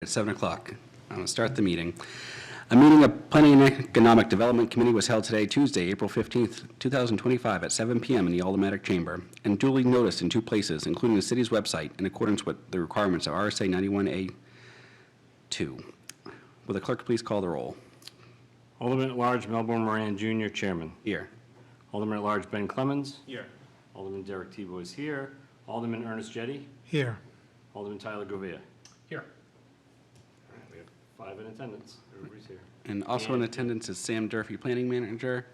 At 7 o'clock. I'm going to start the meeting. A meeting of Planning and Economic Development Committee was held today, Tuesday, April 15th, 2025, at 7 p.m. in the Aldermanic Chamber, and duly noticed in two places, including the city's website, in accordance with the requirements of RSA 91A2. Will the clerk please call the roll? Alderman at Large Melbourne Moran Jr., Chairman. Here. Alderman at Large Ben Clemens. Here. Alderman Derek Tebow is here. Alderman Ernest Jetty. Here. Alderman Tyler Govea. Here. We have 5 in attendance. Everybody's here. And also in attendance is Sam Durfee, Planning Manager,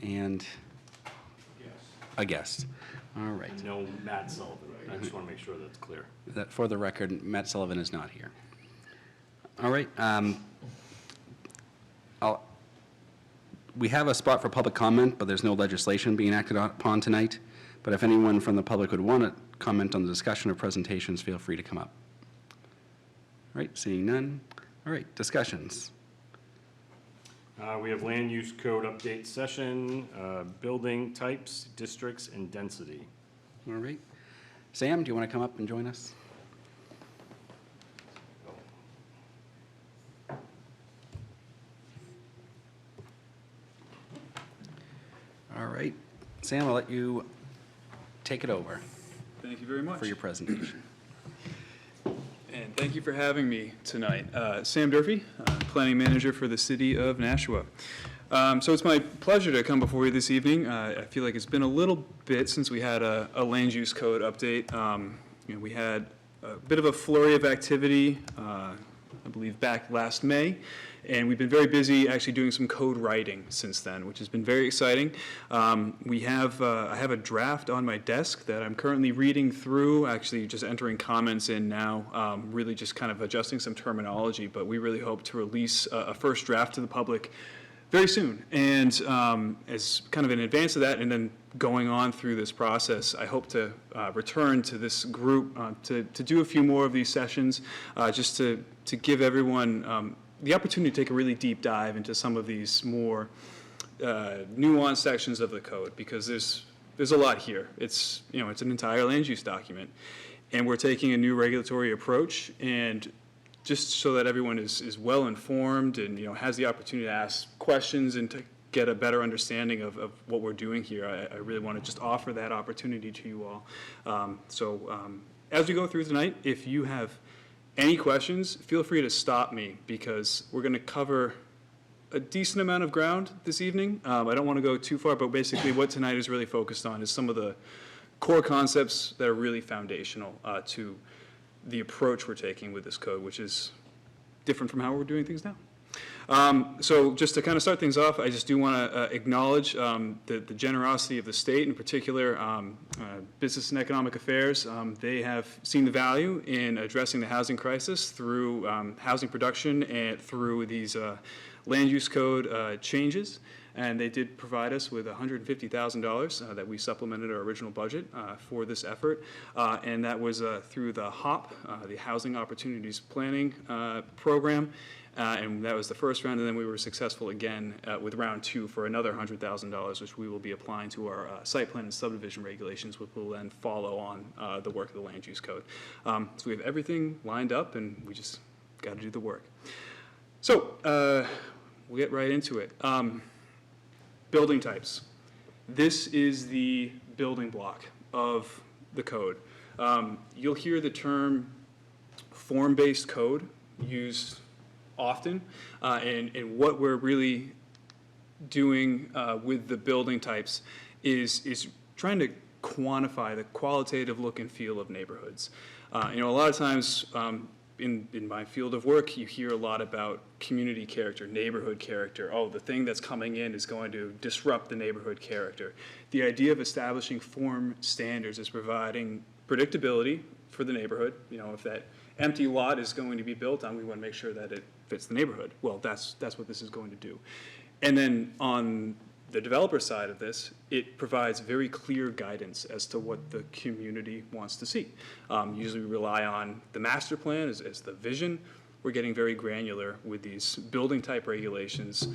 and a guest. All right. No Matt Sullivan. I just want to make sure that's clear. That, for the record, Matt Sullivan is not here. All right. We have a spot for public comment, but there's no legislation being acted upon tonight. But if anyone from the public would want to comment on the discussion or presentations, feel free to come up. All right, seeing none. All right, discussions. We have land use code update session, building types, districts, and density. All right. Sam, do you want to come up and join us? All right. Sam, I'll let you take it over Thank you very much. for your presentation. And thank you for having me tonight. Sam Durfee, Planning Manager for the City of Nashua. So it's my pleasure to come before you this evening. I feel like it's been a little bit since we had a land use code update. We had a bit of a flurry of activity, I believe back last May. And we've been very busy actually doing some code writing since then, which has been very exciting. I have a draft on my desk that I'm currently reading through, actually just entering comments in now, really just kind of adjusting some terminology, but we really hope to release a first draft to the public very soon. And as kind of in advance of that, and then going on through this process, I hope to return to this group to do a few more of these sessions, just to give everyone the opportunity to take a really deep dive into some of these more nuanced sections of the code, because there's a lot here. It's an entire land use document, and we're taking a new regulatory approach, and just so that everyone is well informed and has the opportunity to ask questions and to get a better understanding of what we're doing here. I really want to just offer that opportunity to you all. As we go through tonight, if you have any questions, feel free to stop me, because we're going to cover a decent amount of ground this evening. I don't want to go too far, but basically what tonight is really focused on is some of the core concepts that are really foundational to the approach we're taking with this code, which is different from how we're doing things now. So just to kind of start things off, I just do want to acknowledge the generosity of the state, in particular Business and Economic Affairs. They have seen the value in addressing the housing crisis through housing production and through these land use code changes. And they did provide us with $150,000 that we supplemented our original budget for this effort. And that was through the HOP, the Housing Opportunities Planning Program. And that was the first round, and then we were successful again with round 2 for another $100,000, which we will be applying to our site plan and subdivision regulations, which will then follow on the work of the land use code. So we have everything lined up, and we just got to do the work. So we'll get right into it. Building types. This is the building block of the code. You'll hear the term form-based code used often, and what we're really doing with the building types is trying to quantify the qualitative look and feel of neighborhoods. A lot of times in my field of work, you hear a lot about community character, neighborhood character. Oh, the thing that's coming in is going to disrupt the neighborhood character. The idea of establishing form standards is providing predictability for the neighborhood. If that empty lot is going to be built on, we want to make sure that it fits the neighborhood. Well, that's what this is going to do. And then on the developer side of this, it provides very clear guidance as to what the community wants to see. Usually we rely on the master plan as the vision. We're getting very granular with these building type regulations,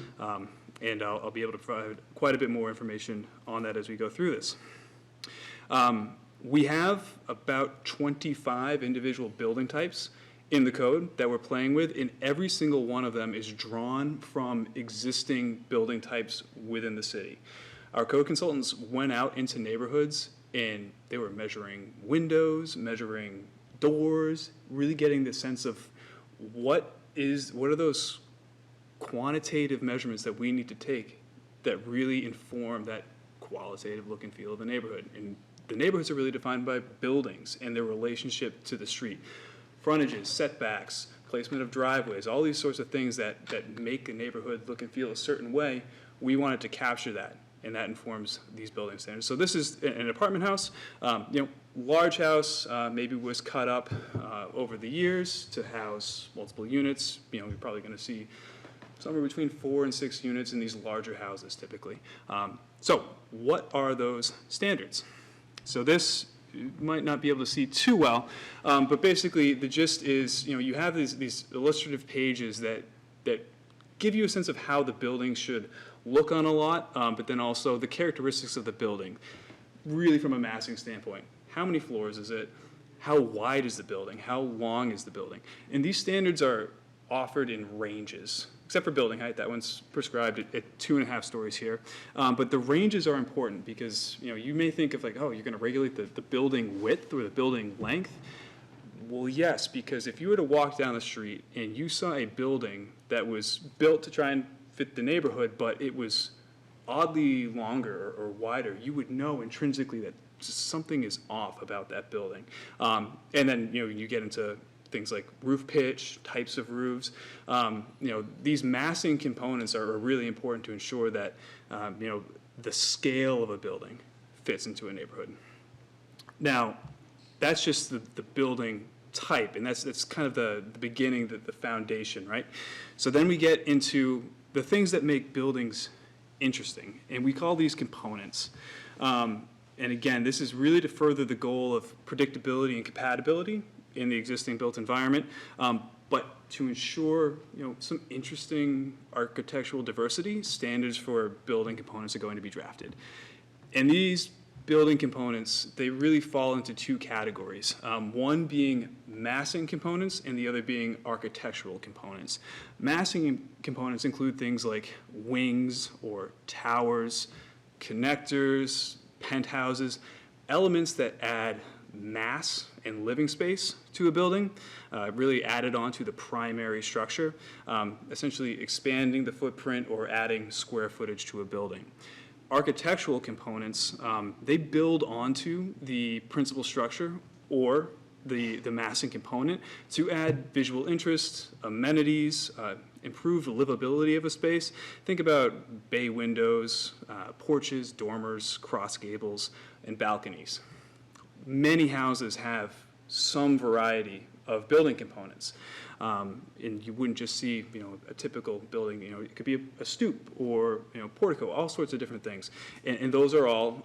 and I'll be able to provide quite a bit more information on that as we go through this. We have about 25 individual building types in the code that we're playing with, and every single one of them is drawn from existing building types within the city. Our code consultants went out into neighborhoods and they were measuring windows, measuring doors, really getting the sense of what are those quantitative measurements that we need to take that really inform that qualitative look and feel of the neighborhood. And the neighborhoods are really defined by buildings and their relationship to the street. Frontages, setbacks, placement of driveways, all these sorts of things that make a neighborhood look and feel a certain way, we wanted to capture that, and that informs these building standards. So this is an apartment house, large house, maybe was cut up over the years to house multiple units. You're probably gonna see somewhere between 4 and 6 units in these larger houses typically. So what are those standards? So this you might not be able to see too well, but basically the gist is, you have these illustrative pages that give you a sense of how the building should look on a lot, but then also the characteristics of the building, really from a massing standpoint. How many floors is it? How wide is the building? How long is the building? And these standards are offered in ranges, except for building height. That one's prescribed at 2.5 stories here. But the ranges are important because you may think of like, oh, you're going to regulate the building width or the building length. Well, yes, because if you were to walk down the street and you saw a building that was built to try and fit the neighborhood, but it was oddly longer or wider, you would know intrinsically that something is off about that building. And then you get into things like roof pitch, types of roofs. These massing components are really important to ensure that the scale of a building fits into a neighborhood. Now, that's just the building type, and that's kind of the beginning, the foundation, right? So then we get into the things that make buildings interesting, and we call these components. And again, this is really to further the goal of predictability and compatibility in the existing built environment, but to ensure some interesting architectural diversity, standards for building components are going to be drafted. And these building components, they really fall into 2 categories, one being massing components and the other being architectural components. Massing components include things like wings or towers, connectors, penthouses, elements that add mass and living space to a building, really added on to the primary structure, essentially expanding the footprint or adding square footage to a building. Architectural components, they build onto the principal structure or the massing component to add visual interest, amenities, improve the livability of a space. Think about bay windows, porches, dormers, cross gables, and balconies. Many houses have some variety of building components. And you wouldn't just see, a typical building, it could be a stoop or, portico, all sorts of different things. And those are all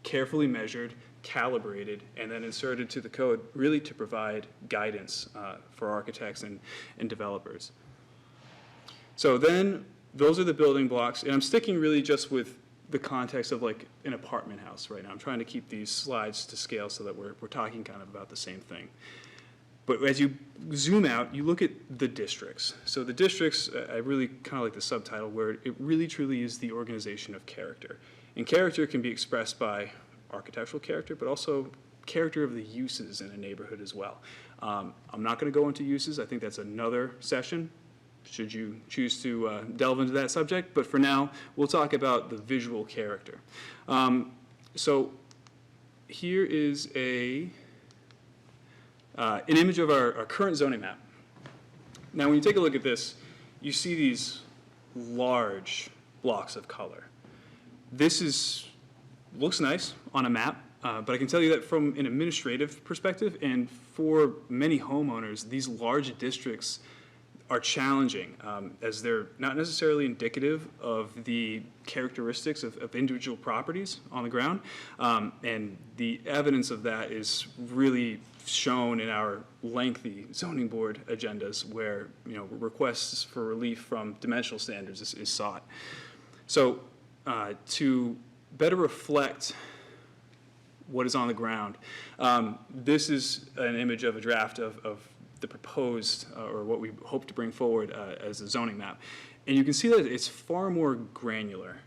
carefully measured, calibrated, and then inserted to the code really to provide guidance for architects and developers. So then those are the building blocks, and I'm sticking really just with the context of like an apartment house right now. I'm trying to keep these slides to scale so that we're talking kind of about the same thing. But as you zoom out, you look at the districts. So the districts, I really kind of like the subtitle where it really truly is the organization of character. And character can be expressed by architectural character, but also character of the uses in a neighborhood as well. I'm not going to go into uses. I think that's another session, should you choose to delve into that subject. But for now, we'll talk about the visual character. So here is an image of our current zoning map. Now, when you take a look at this, you see these large blocks of color. This looks nice on a map, but I can tell you that from an administrative perspective and for many homeowners, these large districts are challenging as they're not necessarily indicative of the characteristics of individual properties on the ground. And the evidence of that is really shown in our lengthy zoning board agendas where requests for relief from dimensional standards is sought. So to better reflect what is on the ground, this is an image of a draft of the proposed, or what we hope to bring forward as a zoning map. And you can see that it's far more granular.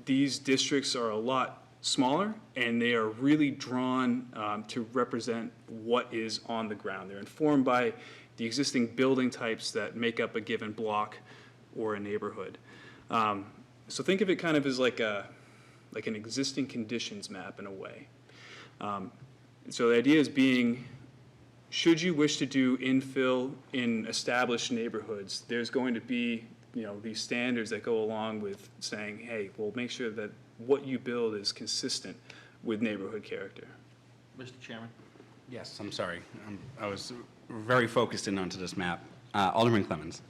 These districts are a lot smaller, and they are really drawn to represent what is on the ground. They're informed by the existing building types that make up a given block or a neighborhood. So think of it kind of as like an existing conditions map in a way. So the idea is being, should you wish to do infill in established neighborhoods, there's going to be, these standards that go along with saying, hey, we'll make sure that what you build is consistent with neighborhood character. Mr. Chairman? Yes, I'm sorry. I was very focused in onto this map. Alderman Clemmons.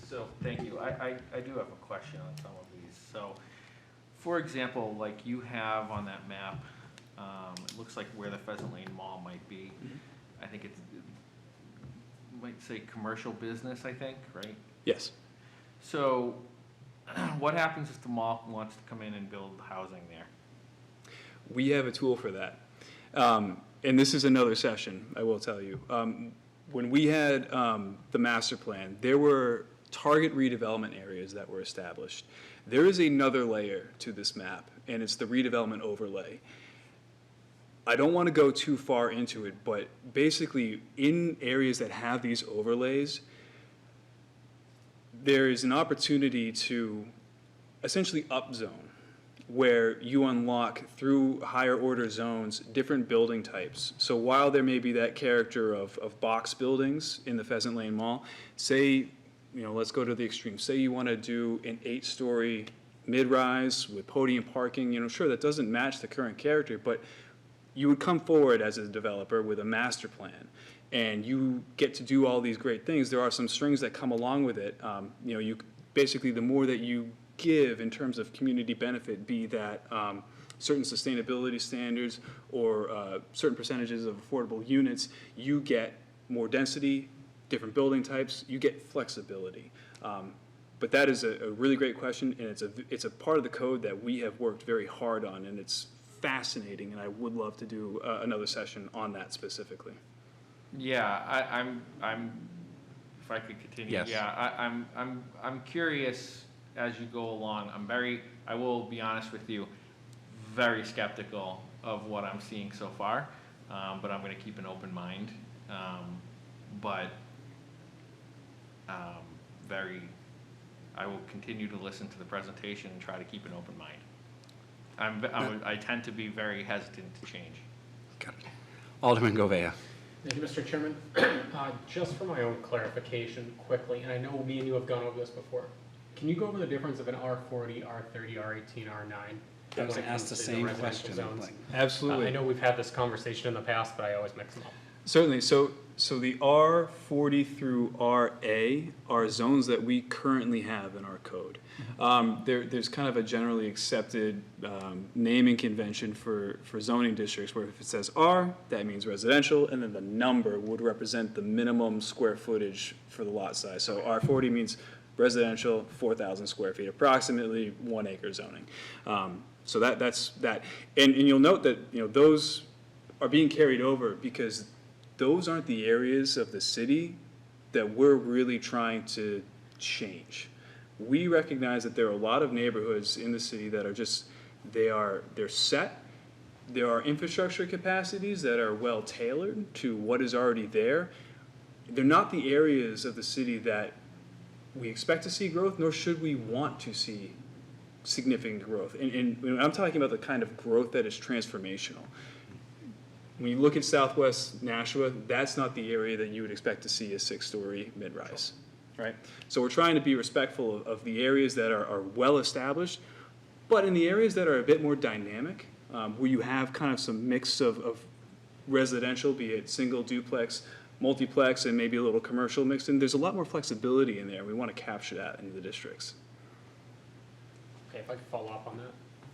So, thank you. I do have a question on some of these. So, for example, like you have on that map, it looks like where the Pheasant Lane Mall might be. I think it might say commercial business, I think, right? Yes. So, what happens if the mall wants to come in and build housing there? We have a tool for that. And this is another session, I will tell you. When we had the master plan, there were target redevelopment areas that were established. There is another layer to this map, and it's the redevelopment overlay. I don't want to go too far into it, but basically in areas that have these overlays, there is an opportunity to essentially upzone, where you unlock through higher order zones different building types. So while there may be that character of box buildings in the Pheasant Lane Mall, say, let's go to the extreme. Say you want to do an 8-story mid-rise with podium parking, sure, that doesn't match the current character, but you would come forward as a developer with a master plan, and you get to do all these great things. There are some strings that come along with it. You basically, the more that you give in terms of community benefit, be that certain sustainability standards or certain percentages of affordable units, you get more density, different building types, you get flexibility. But that is a really great question, and it's a part of the code that we have worked very hard on, and it's fascinating, and I would love to do another session on that specifically. Yeah, I'm. If I could continue. Yes. Yeah, I'm curious as you go along. I will be honest with you, very skeptical of what I'm seeing so far, but I'm going to keep an open mind. I will continue to listen to the presentation and try to keep an open mind. I tend to be very hesitant to change. Got it. Alderman Govea. Thank you, Mr. Chairman. Just for my own clarification quickly, and I know me and you have gone over this before, can you go over the difference of an R40, R30, R18, R9? I was asked the same question. Absolutely. I know we've had this conversation in the past, but I always mix them up. Certainly. So the R40 through RA are zones that we currently have in our code. There's kind of a generally accepted naming convention for zoning districts where if it says R, that means residential, and then the number would represent the minimum square footage for the lot size. So R40 means residential, 4,000 square feet, approximately 1 acre zoning. So that's that. And you'll note that those are being carried over because those aren't the areas of the city that we're really trying to change. We recognize that there are a lot of neighborhoods in the city that are just, they're set. There are infrastructure capacities that are well tailored to what is already there. They're not the areas of the city that we expect to see growth, nor should we want to see significant growth. And I'm talking about the kind of growth that is transformational. When you look at Southwest Nashua, that's not the area that you would expect to see a 6-story mid-rise, right? So we're trying to be respectful of the areas that are well established, but in the areas that are a bit more dynamic, where you have kind of some mix of residential, be it single, duplex, multiplex, and maybe a little commercial mixed in, there's a lot more flexibility in there. We want to capture that in the districts. Okay, if I could follow up on that.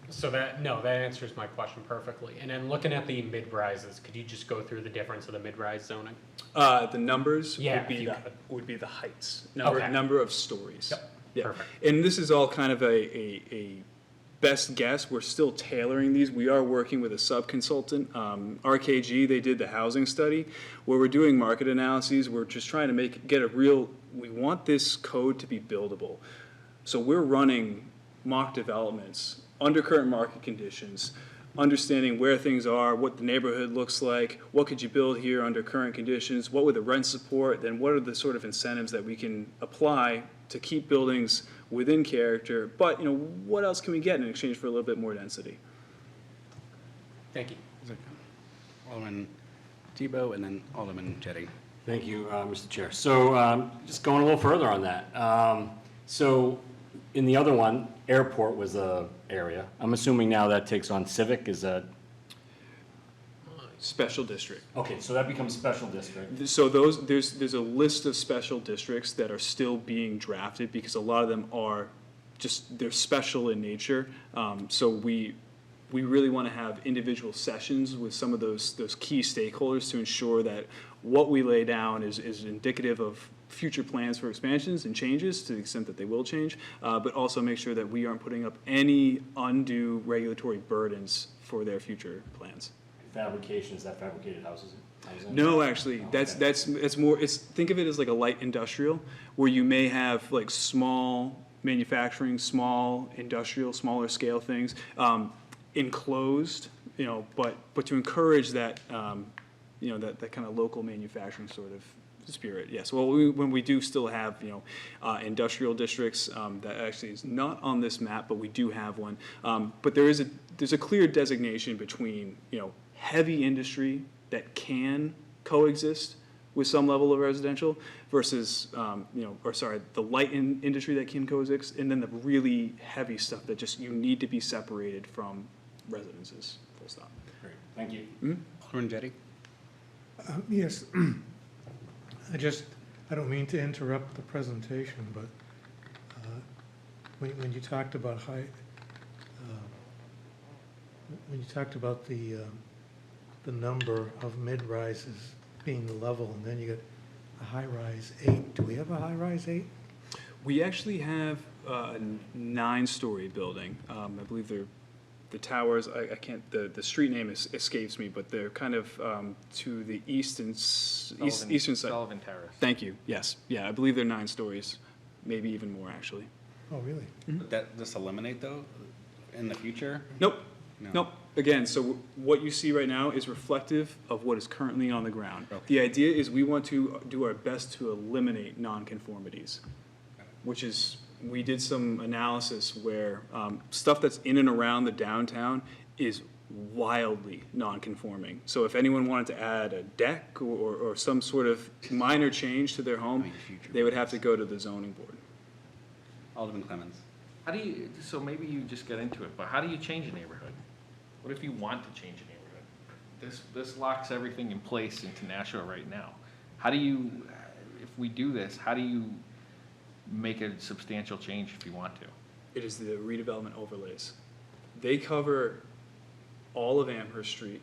So that answers my question perfectly. And then looking at the mid-rises, could you just go through the difference of the mid-rise zoning? The numbers Yeah, would be the heights, Okay. number of stories. Yep, Yeah. perfect. And this is all kind of a best guess, we're still tailoring these. We are working with a sub-consultant. RKG, they did the housing study, where we're doing market analyses. We're just trying to we want this code to be buildable. So we're running mock developments under current market conditions, understanding where things are, what the neighborhood looks like, what could you build here under current conditions, what would the rent support, then what are the sort of incentives that we can apply to keep buildings within character, but, what else can we get in exchange for a little bit more density? Thank you. Alderman Tebow and then Alderman Jettie. Thank you, Mr. Chair. So just going a little further on that. So in the other one, airport was a area. I'm assuming now that takes on civic, is that? Special district. Okay, so that becomes special district. So there's a list of special districts that are still being drafted because a lot of them are they're special in nature. So we really want to have individual sessions with some of those key stakeholders to ensure that what we lay down is indicative of future plans for expansions and changes to the extent that they will change, but also make sure that we aren't putting up any undue regulatory burdens for their future plans. Fabrication, is that fabricated houses? No, actually, that's more, think of it as like a light industrial, where you may have like small manufacturing, small industrial, smaller scale things, enclosed, but to encourage that, that kind of local manufacturing sort of spirit, yes. Well, when we do still have, industrial districts, that actually is not on this map, but we do have one. But there's a clear designation between, heavy industry that can coexist with some level of residential versus, the light industry that can coexist, and then the really heavy stuff that just you need to be separated from residences, full stop. Great, thank you. Alderman Jettie? Yes, I don't mean to interrupt the presentation, but when you talked about the number of mid-rises being level, and then you get a high-rise 8. Do we have a high-rise 8? We actually have a 9-story building. I believe the towers, I can't, the street name escapes me, but they're kind of to the eastern side. Sullivan Terrace. Thank you, yes. Yeah, I believe they're 9 stories, maybe even more, actually. Oh, really? Would that just eliminate, though, in the future? Nope, No. nope. Again, so what you see right now is reflective of what is currently on the ground. Okay. The idea is we want to do our best to eliminate nonconformities, which is, we did some analysis where stuff that's in and around the downtown is wildly nonconforming. So if anyone wanted to add a deck or some sort of minor change to their home, they would have to go to the zoning board. Alderman Clemens? So maybe you just get into it, but how do you change a neighborhood? What if you want to change a neighborhood? This locks everything in place into Nashua right now. How do you, if we do this, how do you make a substantial change if you want to? It is the redevelopment overlays. They cover all of Amherst Street,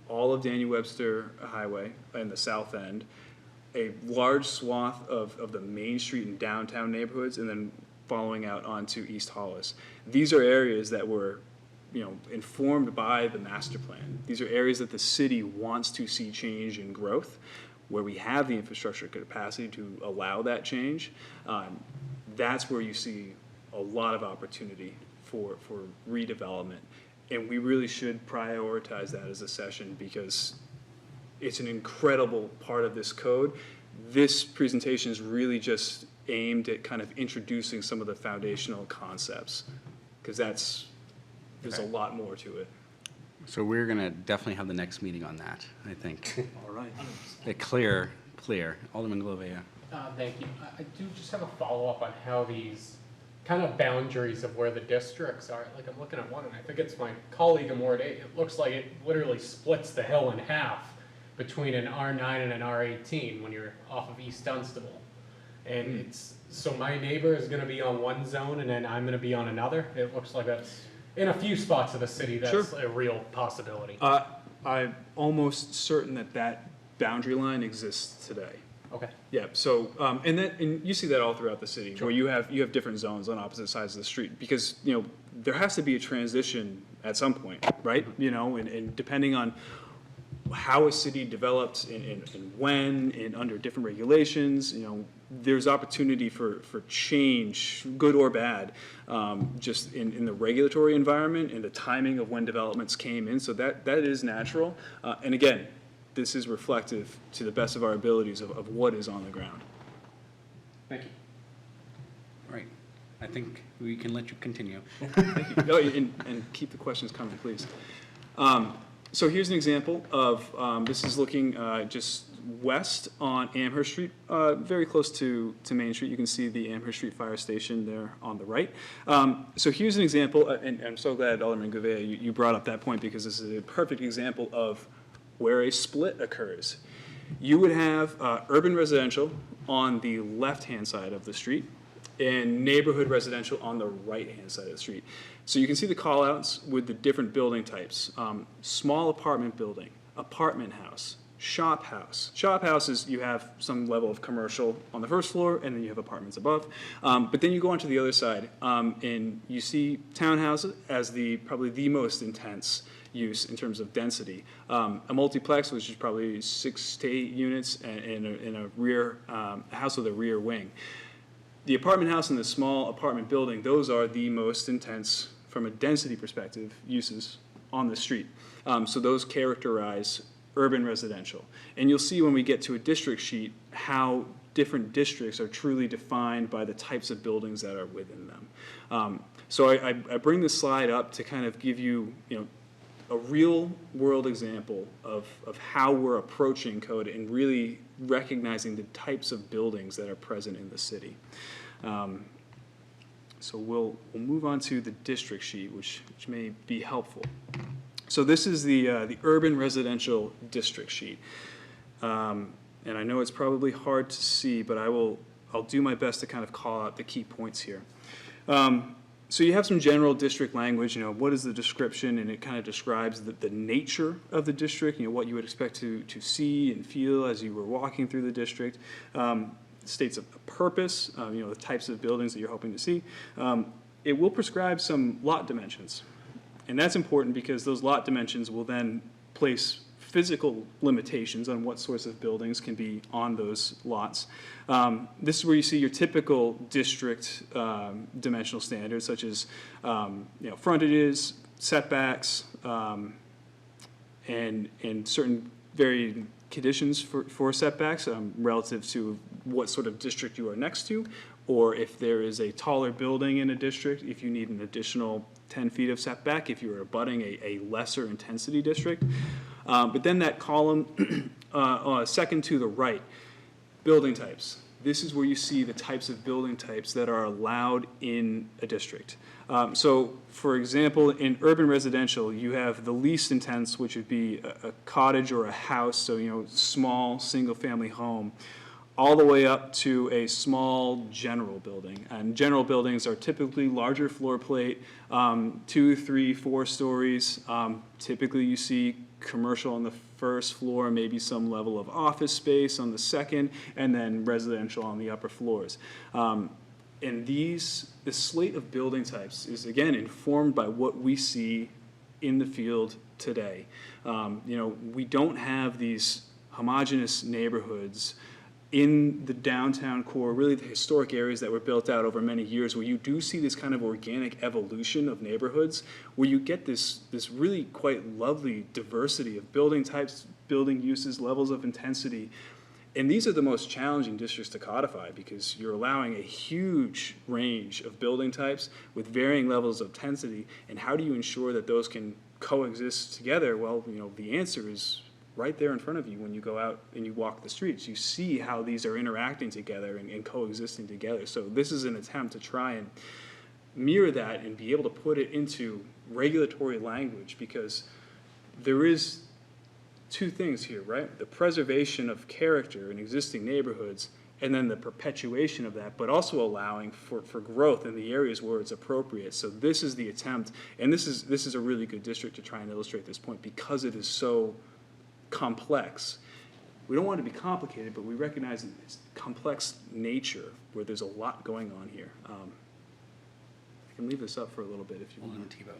all of Daniel Webster Highway in the south end, a large swath of the Main Street and downtown neighborhoods, and then following out onto East Hollis. These are areas that were, informed by the master plan. These are areas that the city wants to see change and growth, where we have the infrastructure capacity to allow that change. That's where you see a lot of opportunity for redevelopment. And we really should prioritize that as a session because it's an incredible part of this code. This presentation is really just aimed at kind of introducing some of the foundational concepts, because there's a lot more to it. So we're going to definitely have the next meeting on that, I think. All right. Clear. Alderman Glovea. Thank you. I do just have a follow-up on how these kind of boundaries of where the districts are. Like, I'm looking at one, and I think it's my colleague in Ward 8. It looks like it literally splits the hill in half between an R9 and an R18 when you're off of East Dunstable. And so my neighbor is gonna be on one zone, and then I'm gonna be on another. It looks like that's, in a few spots of the city, that's Sure. a real possibility. I'm almost certain that boundary line exists today. Okay. Yeah, so, and you see that all throughout the city, where you have different zones on opposite sides of the street, because, there has to be a transition at some point, right? You know, and depending on how a city develops and when and under different regulations, you know, there's opportunity for change, good or bad, just in the regulatory environment and the timing of when developments came in. So that is natural. And again, this is reflective to the best of our abilities of what is on the ground. Thank you. Right. I think we can let you continue. Thank you. Oh, and keep the questions coming, please. So here's an example of, this is looking just west on Amherst Street, very close to Main Street. You can see the Amherst Street Fire Station there on the right. So here's an example, and I'm so glad, Alderman Gouveia, you brought up that point, because this is a perfect example of where a split occurs. You would have urban residential on the left-hand side of the street and neighborhood residential on the right-hand side of the street. So you can see the call-outs with the different building types. Small apartment building, apartment house, shop house. Shop houses, you have some level of commercial on the first floor, and then you have apartments above. But then you go onto the other side, and you see townhouses as probably the most intense use in terms of density. A multiplex, which is probably 6 to 8 units, and a rear a house with a rear wing. The apartment house and the small apartment building, those are the most intense, from a density perspective, uses on the street. So those characterize urban residential. And you'll see when we get to a district sheet how different districts are truly defined by the types of buildings that are within them. So I bring this slide up to kind of give you, a real world example of how we're approaching code and really recognizing the types of buildings that are present in the city. So we'll move on to the district sheet, which may be helpful. So this is the urban residential district sheet. And I know it's probably hard to see, but I'll do my best to kind of call out the key points here. So you have some general district language, what is the description, and it kind of describes the nature of the district, what you would expect to see and feel as you were walking through the district. States a purpose, the types of buildings that you're hoping to see. It will prescribe some lot dimensions, and that's important because those lot dimensions will then place physical limitations on what sorts of buildings can be on those lots. This is where you see your typical district dimensional standards, such as frontages, setbacks, and certain varied conditions for setbacks relative to what sort of district you are next to, or if there is a taller building in a district, if you need an additional 10 feet of setback, if you are abutting a lesser intensity district. But then that column, second to the right, building types. This is where you see the types of building types that are allowed in a district. So, for example, in urban residential, you have the least intense, which would be a cottage or a house, so, small, single-family home, all the way up to a small general building. And general buildings are typically larger floor plate, 2, 3, 4 stories. Typically, you see commercial on the first floor, maybe some level of office space on the second, and then residential on the upper floors. And this slate of building types is, again, informed by what we see in the field today. We don't have these homogeneous neighborhoods in the downtown core, really the historic areas that were built out over many years, where you do see this kind of organic evolution of neighborhoods, where you get this really quite lovely diversity of building types, building uses, levels of intensity. And these are the most challenging districts to codify because you're allowing a huge range of building types with varying levels of intensity. And how do you ensure that those can coexist together? Well, the answer is right there in front of you when you go out and you walk the streets. You see how these are interacting together and coexisting together. So this is an attempt to try and mirror that and be able to put it into regulatory language, because there is two things here, right? The preservation of character in existing neighborhoods, and then the perpetuation of that, but also allowing for growth in the areas where it's appropriate. So this is the attempt, and this is a really good district to try and illustrate this point because it is so complex. We don't want it to be complicated, but we recognize its complex nature where there's a lot going on here. I can leave this up for a little bit if you want. Alderman Tebow.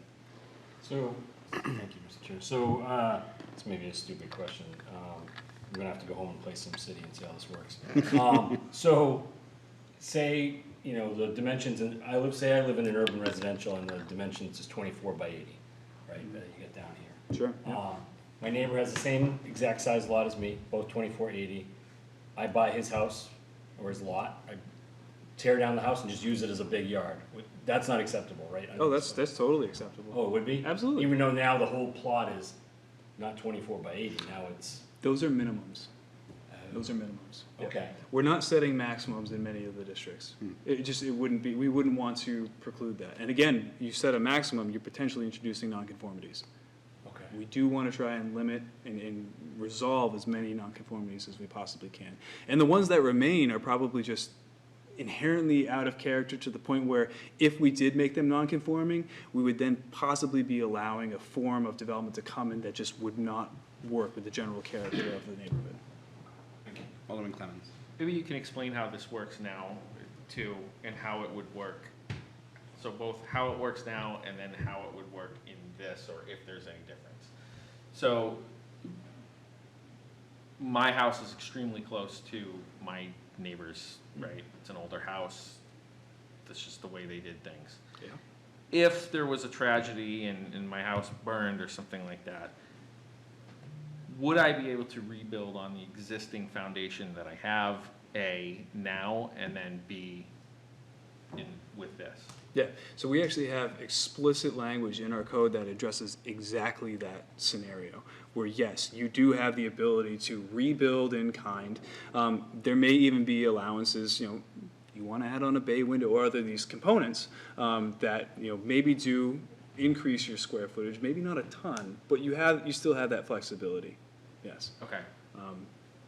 So, thank you, Mr. Chair. So, it's maybe a stupid question. I'm gonna have to go home and play SimCity and see how this works. So, say, you know, the dimensions, and I live in an urban residential, and the dimensions is 24 by 80, right, that you get down here. Sure. Yeah. My neighbor has the same exact size lot as me, both 24/80. I buy his house, or his lot, I tear down the house and just use it as a big yard. That's not acceptable, right? Oh, that's totally acceptable. Oh, it would be? Absolutely. Even though now the whole plot is not 24 by 80, now it's, Those are minimums. Those are minimums. Yeah. okay. We're not setting maximums in many of the districts. It wouldn't be, we wouldn't want to preclude that. And again, you set a maximum, you're potentially introducing nonconformities. Okay. We do want to try and limit and resolve as many nonconformities as we possibly can. And the ones that remain are probably just inherently out of character to the point where if we did make them nonconforming, we would then possibly be allowing a form of development to come in that just would not work with the general character of the neighborhood. Alderman Clemmons. Maybe you can explain how this works now, too, and how it would work. So both how it works now and then how it would work in this, or if there's any difference. So my house is extremely close to my neighbor's, right? It's an older house. That's just the way they did things. Yeah. If there was a tragedy and my house burned or something like that, would I be able to rebuild on the existing foundation that I have, A, now, and then B, with this? Yeah, so we actually have explicit language in our code that addresses exactly that scenario, where yes, you do have the ability to rebuild in kind. There may even be allowances, you know, you want to add on a bay window or other these components that, you know, maybe do increase your square footage, maybe not a ton, but you still have that flexibility, yes. Okay.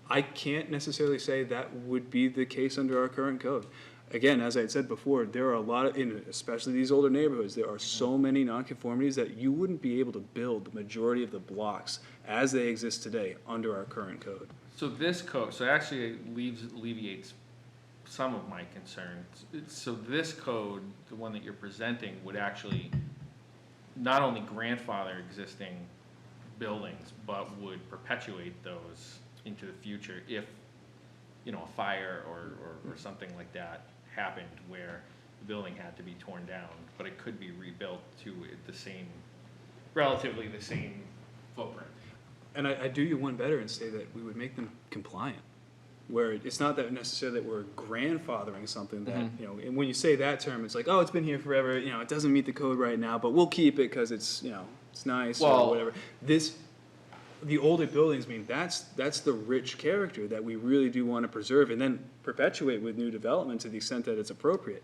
I can't necessarily say that would be the case under our current code. Again, as I had said before, there are a lot of, especially these older neighborhoods, there are so many nonconformities that you wouldn't be able to build the majority of the blocks as they exist today under our current code. So this code, so it actually alleviates some of my concerns. So this code, the one that you're presenting, would actually not only grandfather existing buildings, but would perpetuate those into the future if, you know, a fire or something like that happened where the building had to be torn down, but it could be rebuilt to the same, relatively the same footprint. And I do you one better and say that we would make them compliant, where it's not that necessarily that we're grandfathering something that, you know, and when you say that term, it's like, oh, it's been here forever, you know, it doesn't meet the code right now, but we'll keep it because it's, you know, it's nice or whatever. The older buildings, I mean, that's the rich character that we really do want to preserve and then perpetuate with new development to the extent that it's appropriate.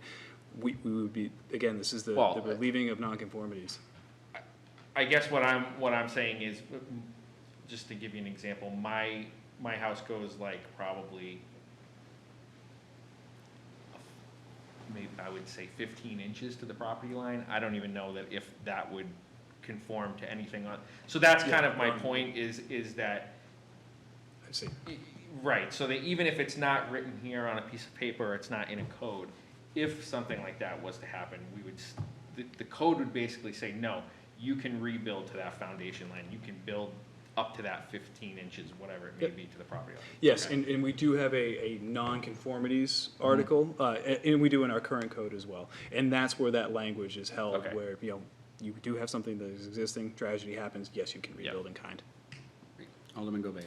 We would be, again, this is the relieving of nonconformities. I guess what I'm saying is, just to give you an example, my house goes like probably, maybe I would say 15 inches to the property line. I don't even know that if that would conform to anything on, so that's kind of my point is that, I see. right, so that even if it's not written here on a piece of paper, it's not in a code, if something like that was to happen, we would, the code would basically say, no, you can rebuild to that foundation line, you can build up to that 15 inches, whatever it may be, to the property line. Yes, Okay. and we do have a nonconformities article, and we do in our current code as well. And that's where that language is held, Okay. where, you know, you do have something that is existing, tragedy happens, yes, you can rebuild in kind. Alderman Gobea.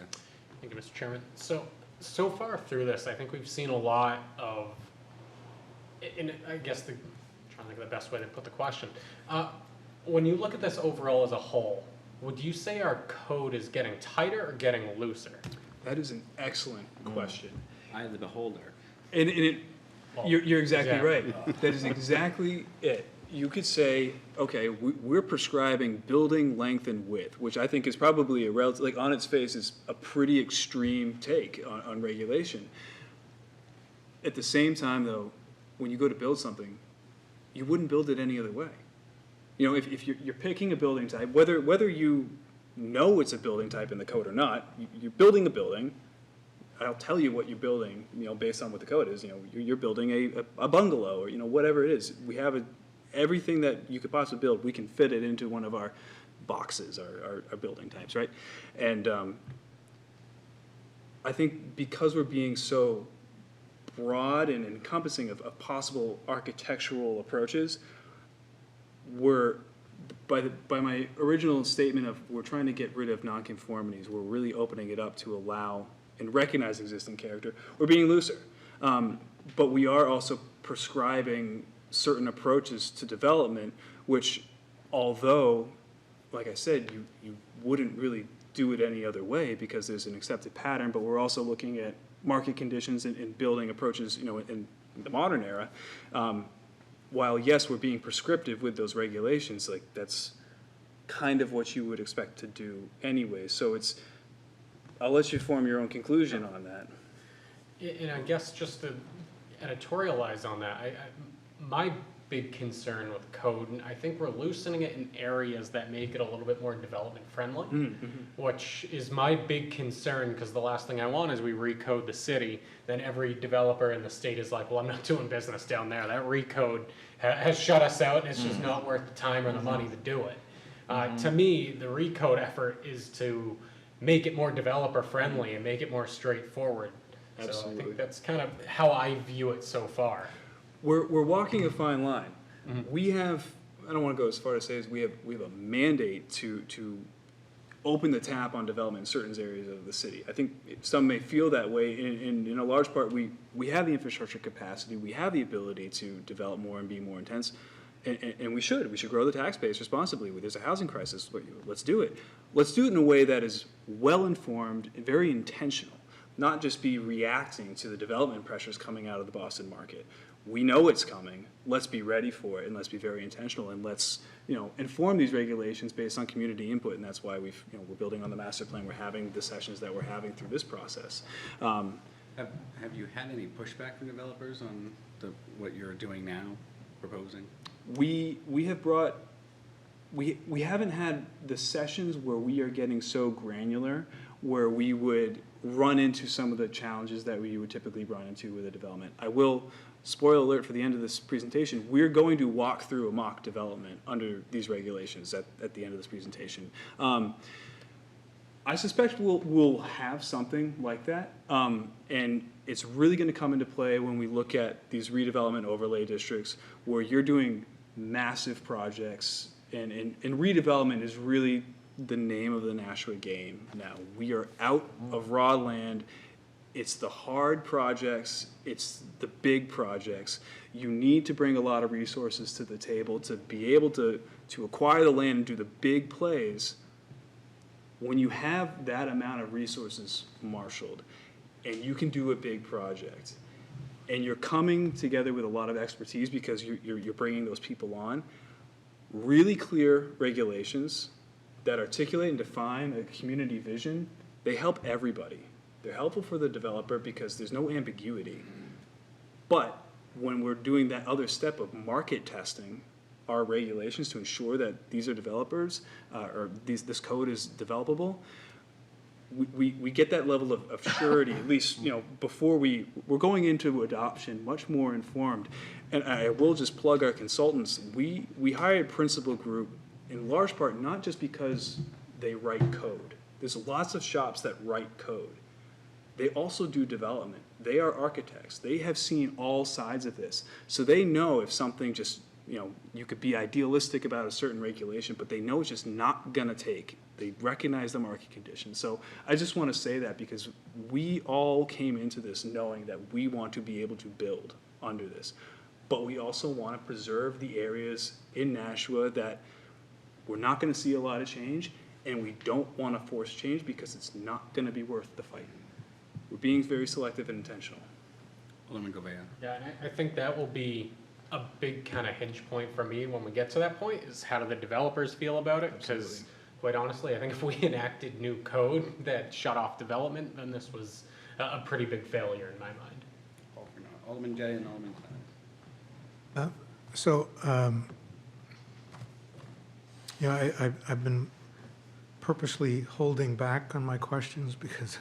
Thank you, Mr. Chairman. So far through this, I think we've seen a lot of, and I guess I'm trying to think of the best way to put the question. When you look at this overall as a whole, would you say our code is getting tighter or getting looser? That is an excellent question. Eye of the beholder. And you're exactly exactly. right. That is exactly it. You could say, okay, we're prescribing building length and width, which I think is probably a relative, like on its face is a pretty extreme take on regulation. At the same time, though, when you go to build something, you wouldn't build it any other way. You know, if you're picking a building type, whether you know it's a building type in the code or not, you're building a building. I'll tell you what you're building, you know, based on what the code is. You know, you're building a bungalow or, you know, whatever it is. We have everything that you could possibly build, we can fit it into one of our boxes, our building types, right? And I think because we're being so broad and encompassing of possible architectural approaches, we're, by my original statement of we're trying to get rid of nonconformities, we're really opening it up to allow and recognize existing character. We're being looser. But we are also prescribing certain approaches to development, which although, like I said, you wouldn't really do it any other way because there's an accepted pattern, but we're also looking at market conditions and building approaches, in the modern era. While yes, we're being prescriptive with those regulations, like that's kind of what you would expect to do anyway. So I'll let you form your own conclusion on that. And I guess just to editorialize on that, my big concern with code, and I think we're loosening it in areas that make it a little bit more development friendly, which is my big concern, because the last thing I want is we recode the city, then every developer in the state is like, well, I'm not doing business down there. That recode has shut us out, and it's just not worth the time or the money to do it. To me, the recode effort is to make it more developer friendly and make it more straightforward. So I Absolutely. think that's kind of how I view it so far. We're walking a fine line. We have, I don't want to go as far as say as we have a mandate to open the tap on development in certain areas of the city. I think some may feel that way. In a large part, we have the infrastructure capacity, we have the ability to develop more and be more intense, and we should grow the tax base responsibly. There's a housing crisis, let's do it. Let's do it in a way that is well-informed and very intentional, not just be reacting to the development pressures coming out of the Boston market. We know it's coming. Let's be ready for it, and let's be very intentional, and let's inform these regulations based on community input. And that's why we're building on the master plan. We're having the sessions that we're having through this process. Have you had any pushback from developers on what you're doing now, proposing? We have brought. We haven't had the sessions where we are getting so granular, where we would run into some of the challenges that we would typically run into with a development. I will. Spoiler alert for the end of this presentation, we're going to walk through a mock development under these regulations at the end of this presentation. I suspect we'll have something like that, and it's really going to come into play when we look at these redevelopment overlay districts where you're doing massive projects, and redevelopment is really the name of the Nashua game now. We are out of raw land. It's the hard projects, it's the big projects. You need to bring a lot of resources to the table to be able to acquire the land and do the big plays. When you have that amount of resources marshaled, and you can do a big project, and you're coming together with a lot of expertise because you're bringing those people on, really clear regulations that articulate and define a community vision, they help everybody. They're helpful for the developer because there's no ambiguity. But when we're doing that other step of market testing our regulations to ensure that these are developers, or this code is developable, we get that level of surety, at least before we're going into adoption much more informed. And I will just plug our consultants. We hired Principal Group in large part not just because they write code. There's lots of shops that write code. They also do development. They are architects. They have seen all sides of this. So they know if something just, you could be idealistic about a certain regulation, but they know it's just not going to take. They recognize the market conditions. So I just want to say that because we all came into this knowing that we want to be able to build under this. But we also want to preserve the areas in Nashua that we're not going to see a lot of change, and we don't want to force change because it's not going to be worth the fight. We're being very selective and intentional. Alderman Govea. Yeah, and I think that will be a big kind of hinge point for me when we get to that point, is how do the developers feel about it? Because quite honestly, I think if we enacted new code that shut off development, then this was a pretty big failure in my mind. Alderman Jay and Alderman Clement. So, I've been purposely holding back on my questions because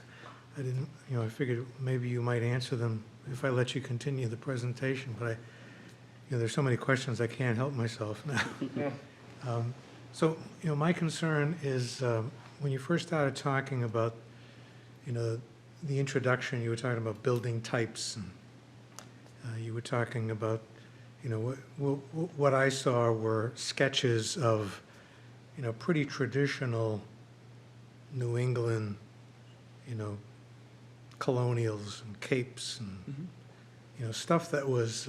I didn't, I figured maybe you might answer them if I let you continue the presentation, but there's so many questions I can't help myself now. So, my concern is, when you first started talking about, the introduction, you were talking about building types, and you were talking about, what I saw were sketches of, pretty traditional New England, colonials and capes and, stuff that was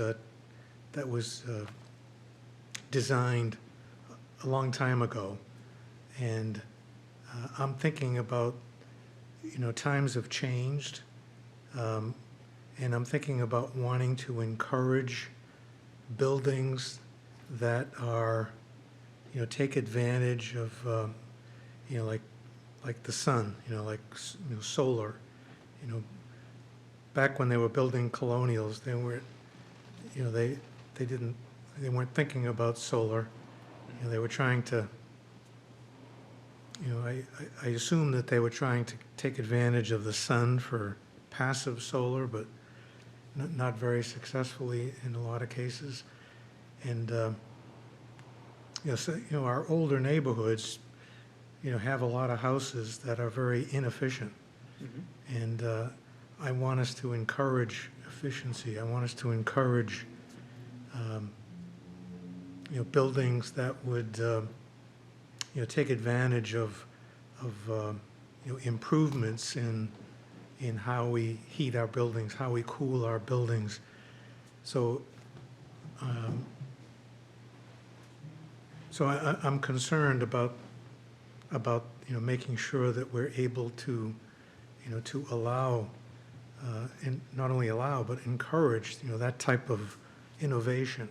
designed a long time ago. And I'm thinking about, times have changed. And I'm thinking about wanting to encourage buildings that are, take advantage of, like the sun, solar. Back when they were building colonials, they weren't, they weren't thinking about solar. They were trying to, I assume that they were trying to take advantage of the sun for passive solar, but not very successfully in a lot of cases. And, our older neighborhoods, have a lot of houses that are very inefficient. And I want us to encourage efficiency. I want us to encourage, buildings that would, take advantage of improvements in how we heat our buildings, how we cool our buildings. So, I'm concerned about making sure that we're able to, to allow, and not only allow, but encourage, that type of innovation.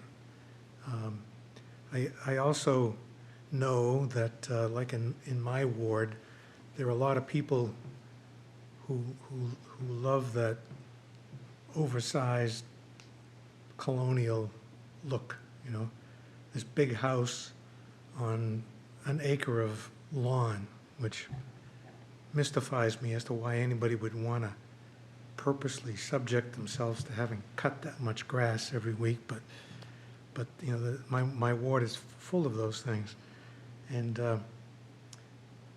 I also know that, like in my ward, there are a lot of people who love that oversized colonial look, this big house on an acre of lawn, which mystifies me as to why anybody would want to purposely subject themselves to having cut that much grass every week, but my ward is full of those things. And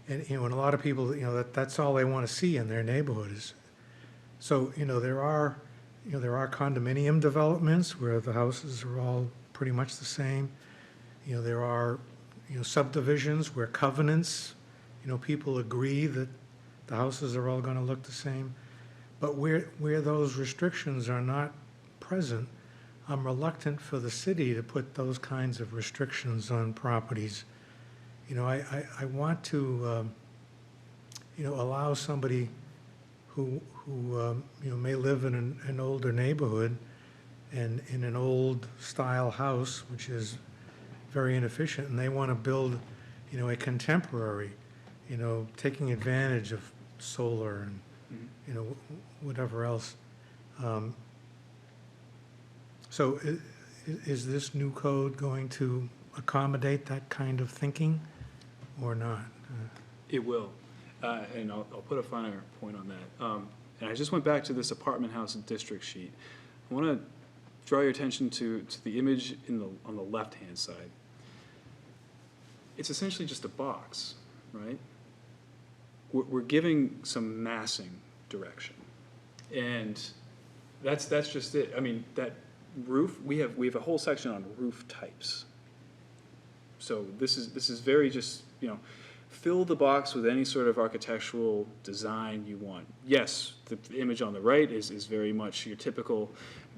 and a lot of people, that's all they want to see in their neighborhood is. So, there are condominium developments where the houses are all pretty much the same. There are, subdivisions where covenants, people agree that the houses are all going to look the same. But where those restrictions are not present, I'm reluctant for the city to put those kinds of restrictions on properties. I want to, allow somebody who may live in an older neighborhood and in an old style house, which is very inefficient, and they want to build, a contemporary, taking advantage of solar and, whatever else. So is this new code going to accommodate that kind of thinking or not? It will, and I'll put a finer point on that. And I just went back to this apartment house district sheet. I want to draw your attention to the image on the left-hand side. It's essentially just a box, right? We're giving some massing direction, and that's just it. I mean, that roof, we have a whole section on roof types. So this is very just, fill the box with any sort of architectural design you want. Yes, the image on the right is very much your typical,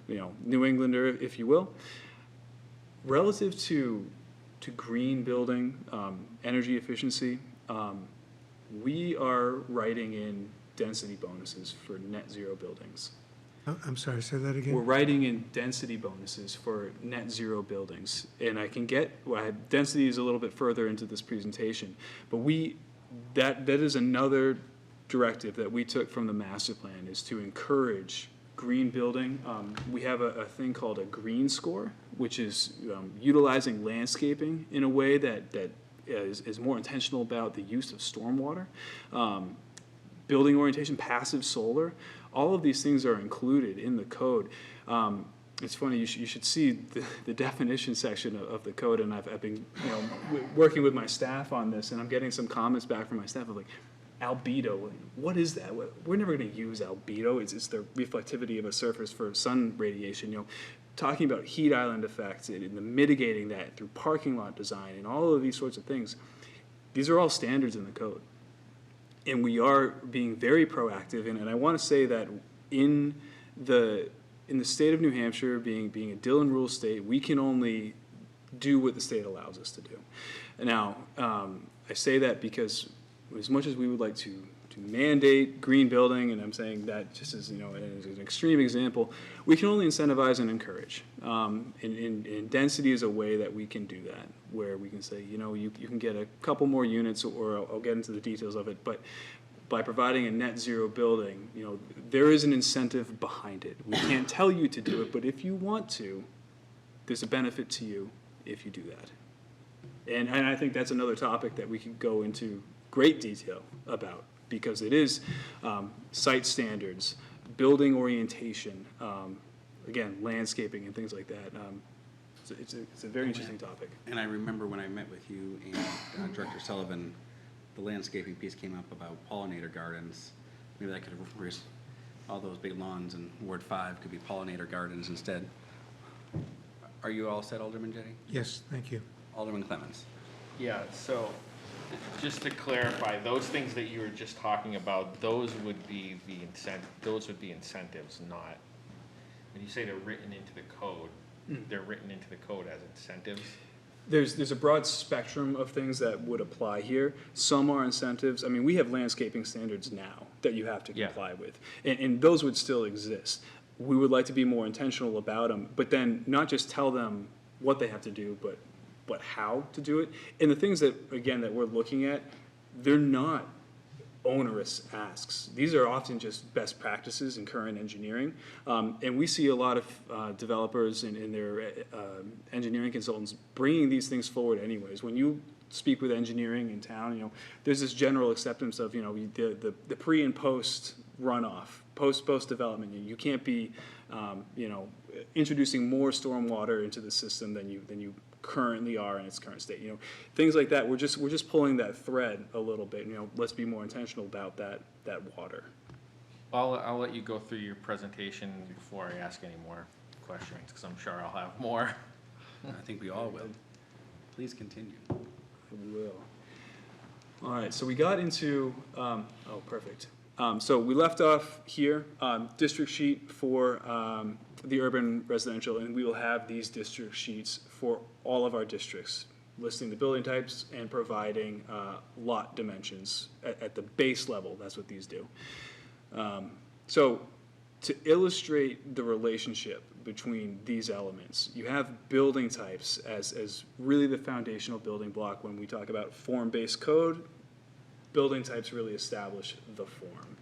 New Englander, if you will. Relative to green building, energy efficiency, we are writing in density bonuses for net zero buildings. I'm sorry, say that again? We're writing in density bonuses for net zero buildings. And I can density is a little bit further into this presentation, but that is another directive that we took from the master plan, is to encourage green building. We have a thing called a green score, which is utilizing landscaping in a way that is more intentional about the use of stormwater, building orientation, passive solar. All of these things are included in the code. It's funny, you should see the definition section of the code, and I've been, working with my staff on this, and I'm getting some comments back from my staff of like, albedo, what is that? We're never gonna use albedo, it's the reflectivity of a surface for sun radiation, talking about heat island effects and the mitigating that through parking lot design and all of these sorts of things. These are all standards in the code. And we are being very proactive, and I want to say that in the state of New Hampshire, being a Dillon rule state, we can only do what the state allows us to do. Now, I say that because as much as we would like to mandate green building, and I'm saying that just as, as an extreme example, we can only incentivize and encourage. And density is a way that we can do that, where we can say, you can get a couple more units, or I'll get into the details of it, but by providing a net zero building, there is an incentive behind it. We can't tell you to do it, but if you want to, there's a benefit to you if you do that. And I think that's another topic that we could go into great detail about, because it is site standards, building orientation, again, landscaping and things like that. It's a very interesting topic. And I remember when I met with you and Director Sullivan, the landscaping piece came up about pollinator gardens. Maybe that could have, all those big lawns in Ward 5 could be pollinator gardens instead. Are you all set, Alderman Jettie? Yes, thank you. Alderman Clemens? Yeah, so just to clarify, those things that you were just talking about, those would be incentives, not, when you say they're written into the code, they're written into the code as incentives? There's a broad spectrum of things that would apply here. Some are incentives. I mean, we have landscaping standards now that you have to comply with, and those would still exist. We would like to be more intentional about them, but then not just tell them what they have to do, but how to do it. And the things that, again, that we're looking at, they're not onerous asks. These are often just best practices in current engineering. And we see a lot of developers and their engineering consultants bringing these things forward anyways. When you speak with engineering in town, there's this general acceptance of, the pre and post runoff, post development. You can't be, introducing more stormwater into the system than you currently are in its current state. Things like that. We're just pulling that thread a little bit. Let's be more intentional about that water. I'll let you go through your presentation before I ask any more questions, because I'm sure I'll have more. I think we all will. Please continue. We will. All right, so we got into, perfect. So we left off here, district sheet for the urban residential, and we will have these district sheets for all of our districts, listing the building types and providing lot dimensions at the base level. That's what these do. So to illustrate the relationship between these elements, you have building types as really the foundational building block. When we talk about form-based code, building types really establish the form.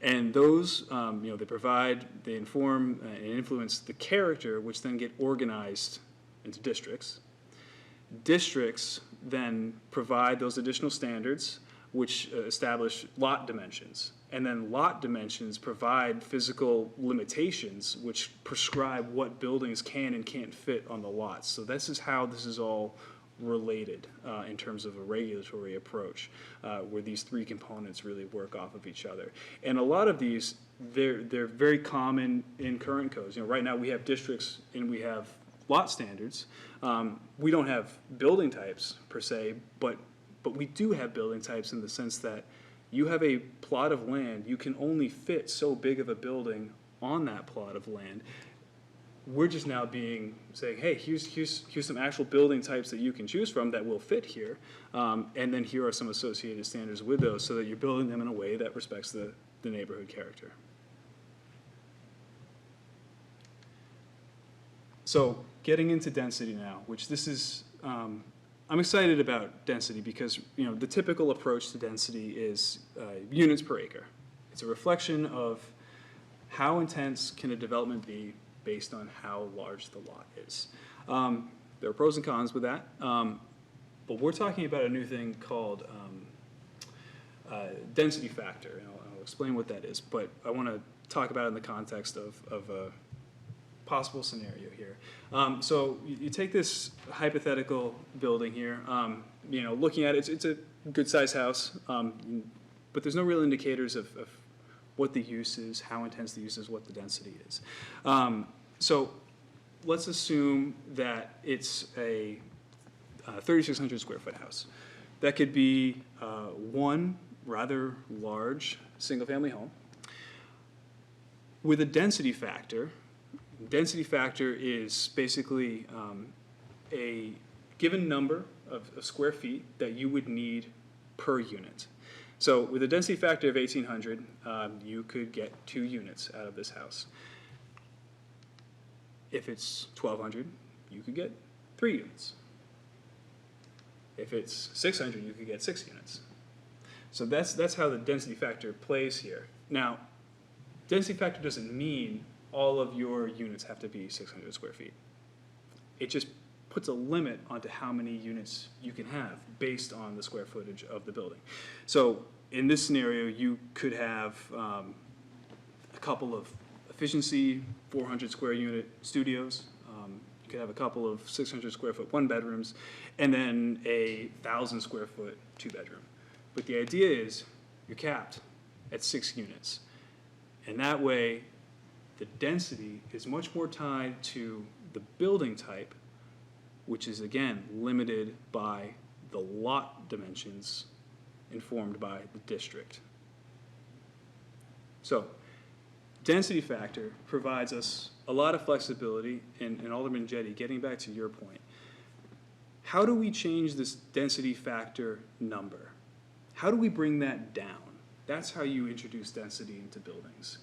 And those, they inform and influence the character, which then get organized into districts. Districts then provide those additional standards, which establish lot dimensions. And then lot dimensions provide physical limitations, which prescribe what buildings can and can't fit on the lots. So this is how this is all related in terms of a regulatory approach, where these three components really work off of each other. And a lot of these, they're very common in current codes. Right now we have districts and we have lot standards. We don't have building types per se, but we do have building types in the sense that you have a plot of land, you can only fit so big of a building on that plot of land. We're just now saying, hey, here's some actual building types that you can choose from that will fit here, and then here are some associated standards with those, so that you're building them in a way that respects the neighborhood character. So getting into density now, which this is, I'm excited about density because the typical approach to density is units per acre. It's a reflection of how intense can a development be based on how large the lot is. There are pros and cons with that, but we're talking about a new thing called density factor, and I'll explain what that is, but I want to talk about it in the context of possible scenario here. So you take this hypothetical building here, looking at it, it's a good-sized house, but there's no real indicators of what the use is, how intense the use is, what the density is. So let's assume that it's a 3,600 square foot house. That could be one rather large single-family home with a density factor. Density factor is basically a given number of square feet that you would need per unit. So with a density factor of 1,800, you could get 2 units out of this house. If it's 1,200, you could get 3 units. If it's 600, you could get 6 units. So that's how the density factor plays here. Now, density factor doesn't mean all of your units have to be 600 square feet. It just puts a limit onto how many units you can have based on the square footage of the building. So in this scenario, you could have a couple of efficiency 400 square unit studios. You could have a couple of 600 square foot 1-bedrooms, and then a 1,000 square foot 2-bedroom. But the idea is you're capped at 6 units. And that way, the density is much more tied to the building type, which is again limited by the lot dimensions informed by the district. So, density factor provides us a lot of flexibility, and Alderman Jetty, getting back to your point, how do we change this density factor number? How do we bring that down? That's how you introduce density into buildings.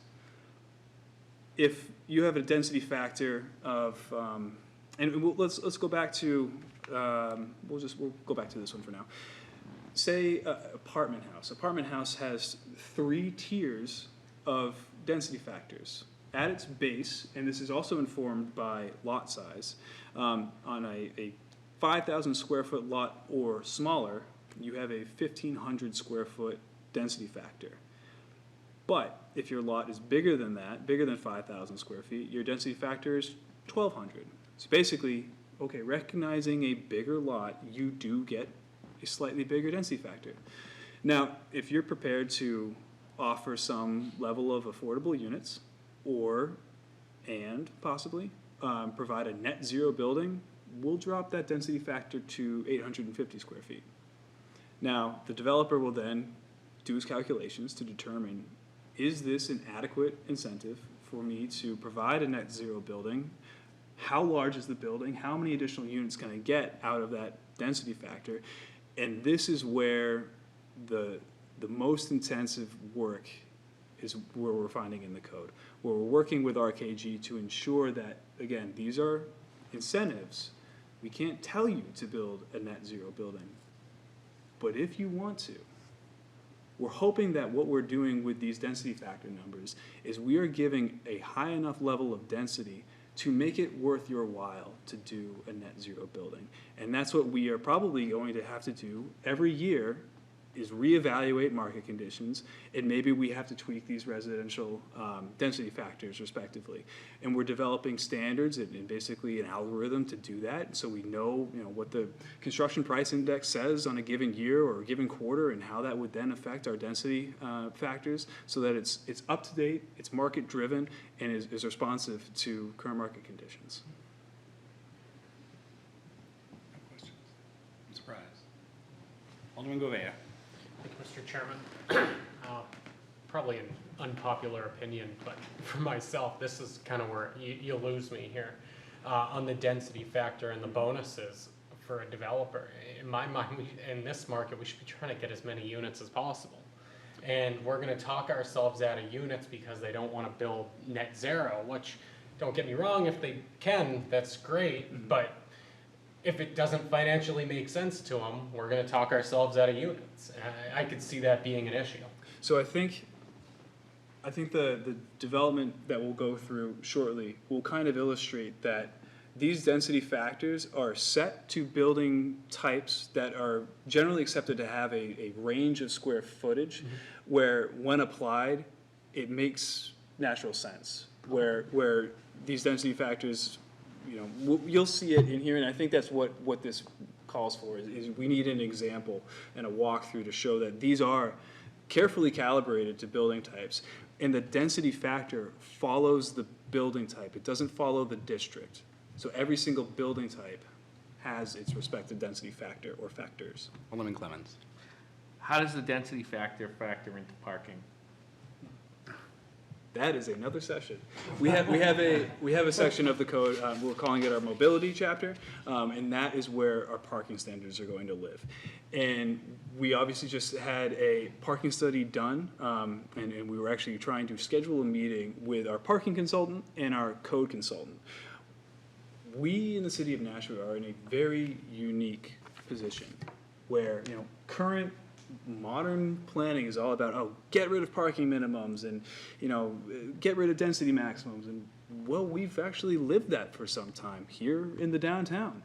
If you have a density factor of, let's go back to, we'll go back to this one for now. Say apartment house. Apartment house has 3 tiers of density factors. At its base, and this is also informed by lot size, on a 5,000 square foot lot or smaller, you have a 1,500 square foot density factor. But if your lot is bigger than that, bigger than 5,000 square feet, your density factor is 1,200. So basically, okay, recognizing a bigger lot, you do get a slightly bigger density factor. Now, if you're prepared to offer some level of affordable units, and possibly provide a net zero building, we'll drop that density factor to 850 square feet. Now, the developer will then do his calculations to determine, is this an adequate incentive for me to provide a net zero building? How large is the building? How many additional units can I get out of that density factor? And this is where the most intensive work is where we're finding in the code, where we're working with RKG to ensure that, again, these are incentives. We can't tell you to build a net zero building, but if you want to, we're hoping that what we're doing with these density factor numbers is we are giving a high enough level of density to make it worth your while to do a net zero building. And that's what we are probably going to have to do every year, is reevaluate market conditions, and maybe we have to tweak these residential density factors respectively. And we're developing standards and basically an algorithm to do that, so we know, what the construction price index says on a given year or a given quarter, and how that would then affect our density factors, so that it's up to date, it's market driven, and is responsive to current market conditions. Questions? I'm surprised. Alderman Govea. Thank you, Mr. Chairman. Probably an unpopular opinion, but for myself, this is kind of where you lose me here. On the density factor and the bonuses for a developer. In my mind, in this market, we should be trying to get as many units as possible. And we're going to talk ourselves out of units because they don't want to build net zero, which, don't get me wrong, if they can, that's great, but if it doesn't financially make sense to them, we're going to talk ourselves out of units. I could see that being an issue. So I think the development that we'll go through shortly will kind of illustrate that these density factors are set to building types that are generally accepted to have a range of square footage, where when applied, it makes natural sense. where these density factors, you know, you'll see it in here, and I think that's what this calls for, is we need an example and a walkthrough to show that these are carefully calibrated to building types, and the density factor follows the building type. It doesn't follow the district. So every single building type has its respective density factor or factors. Alderman Clemmons. How does the density factor into parking? That is another session. We have a section of the code, we're calling it our mobility chapter, and that is where our parking standards are going to live. And we obviously just had a parking study done, and we were actually trying to schedule a meeting with our parking consultant and our code consultant. We in the city of Nashua are in a very unique position where, you know, current modern planning is all about, get rid of parking minimums and, you know, get rid of density maximums. And, well, we've actually lived that for some time here in the downtown.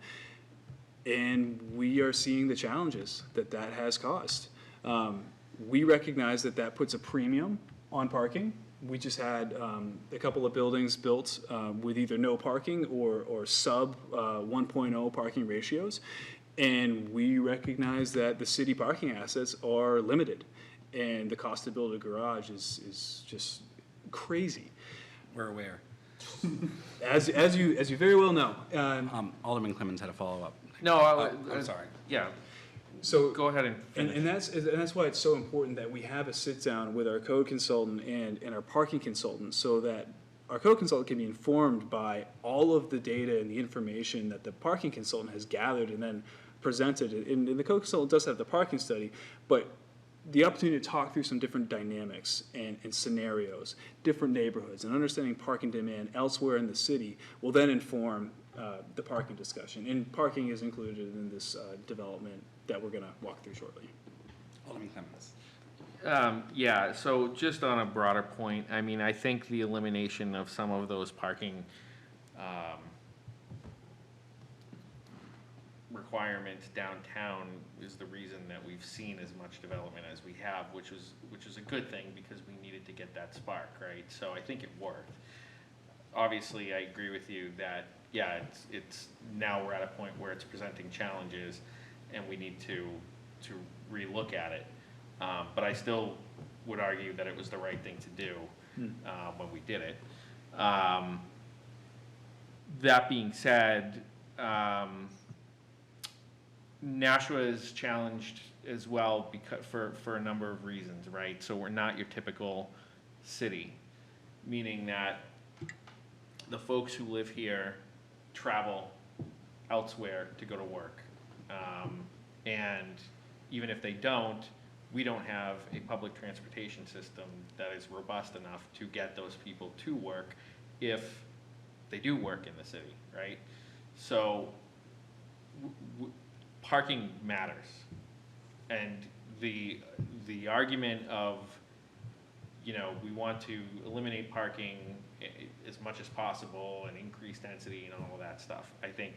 And we are seeing the challenges that has caused. We recognize that puts a premium on parking. We just had a couple of buildings built with either no parking or sub 1.0 parking ratios. And we recognize that the city parking assets are limited, and the cost to build a garage is just crazy. We're aware. As you very well know. Alderman Clemmons had a follow-up. No, I'm sorry. Yeah, So go ahead and finish. And that's why it's so important that we have a sit down with our code consultant and our parking consultant, so that our code consultant can be informed by all of the data and the information that the parking consultant has gathered and then presented. And the code consultant does have the parking study, but the opportunity to talk through some different dynamics and scenarios, different neighborhoods, and understanding parking demand elsewhere in the city will then inform the parking discussion. And parking is included in this development that we're going to walk through shortly. Alderman Clemmons. Yeah, so just on a broader point, I mean, I think the elimination of some of those parking requirements downtown is the reason that we've seen as much development as we have, which is a good thing because we needed to get that spark, right? So I think it worked. Obviously, I agree with you that, yeah, it's now we're at a point where it's presenting challenges and we need to relook at it. But I still would argue that it was the right thing to do when we did it. That being said, Nashua is challenged as well because for a number of reasons, right? So we're not your typical city, meaning that the folks who live here travel elsewhere to go to work. And even if they don't, we don't have a public transportation system that is robust enough to get those people to work if they do work in the city, right? So parking matters. And the argument of, you know, we want to eliminate parking as much as possible and increase density and all of that stuff, I think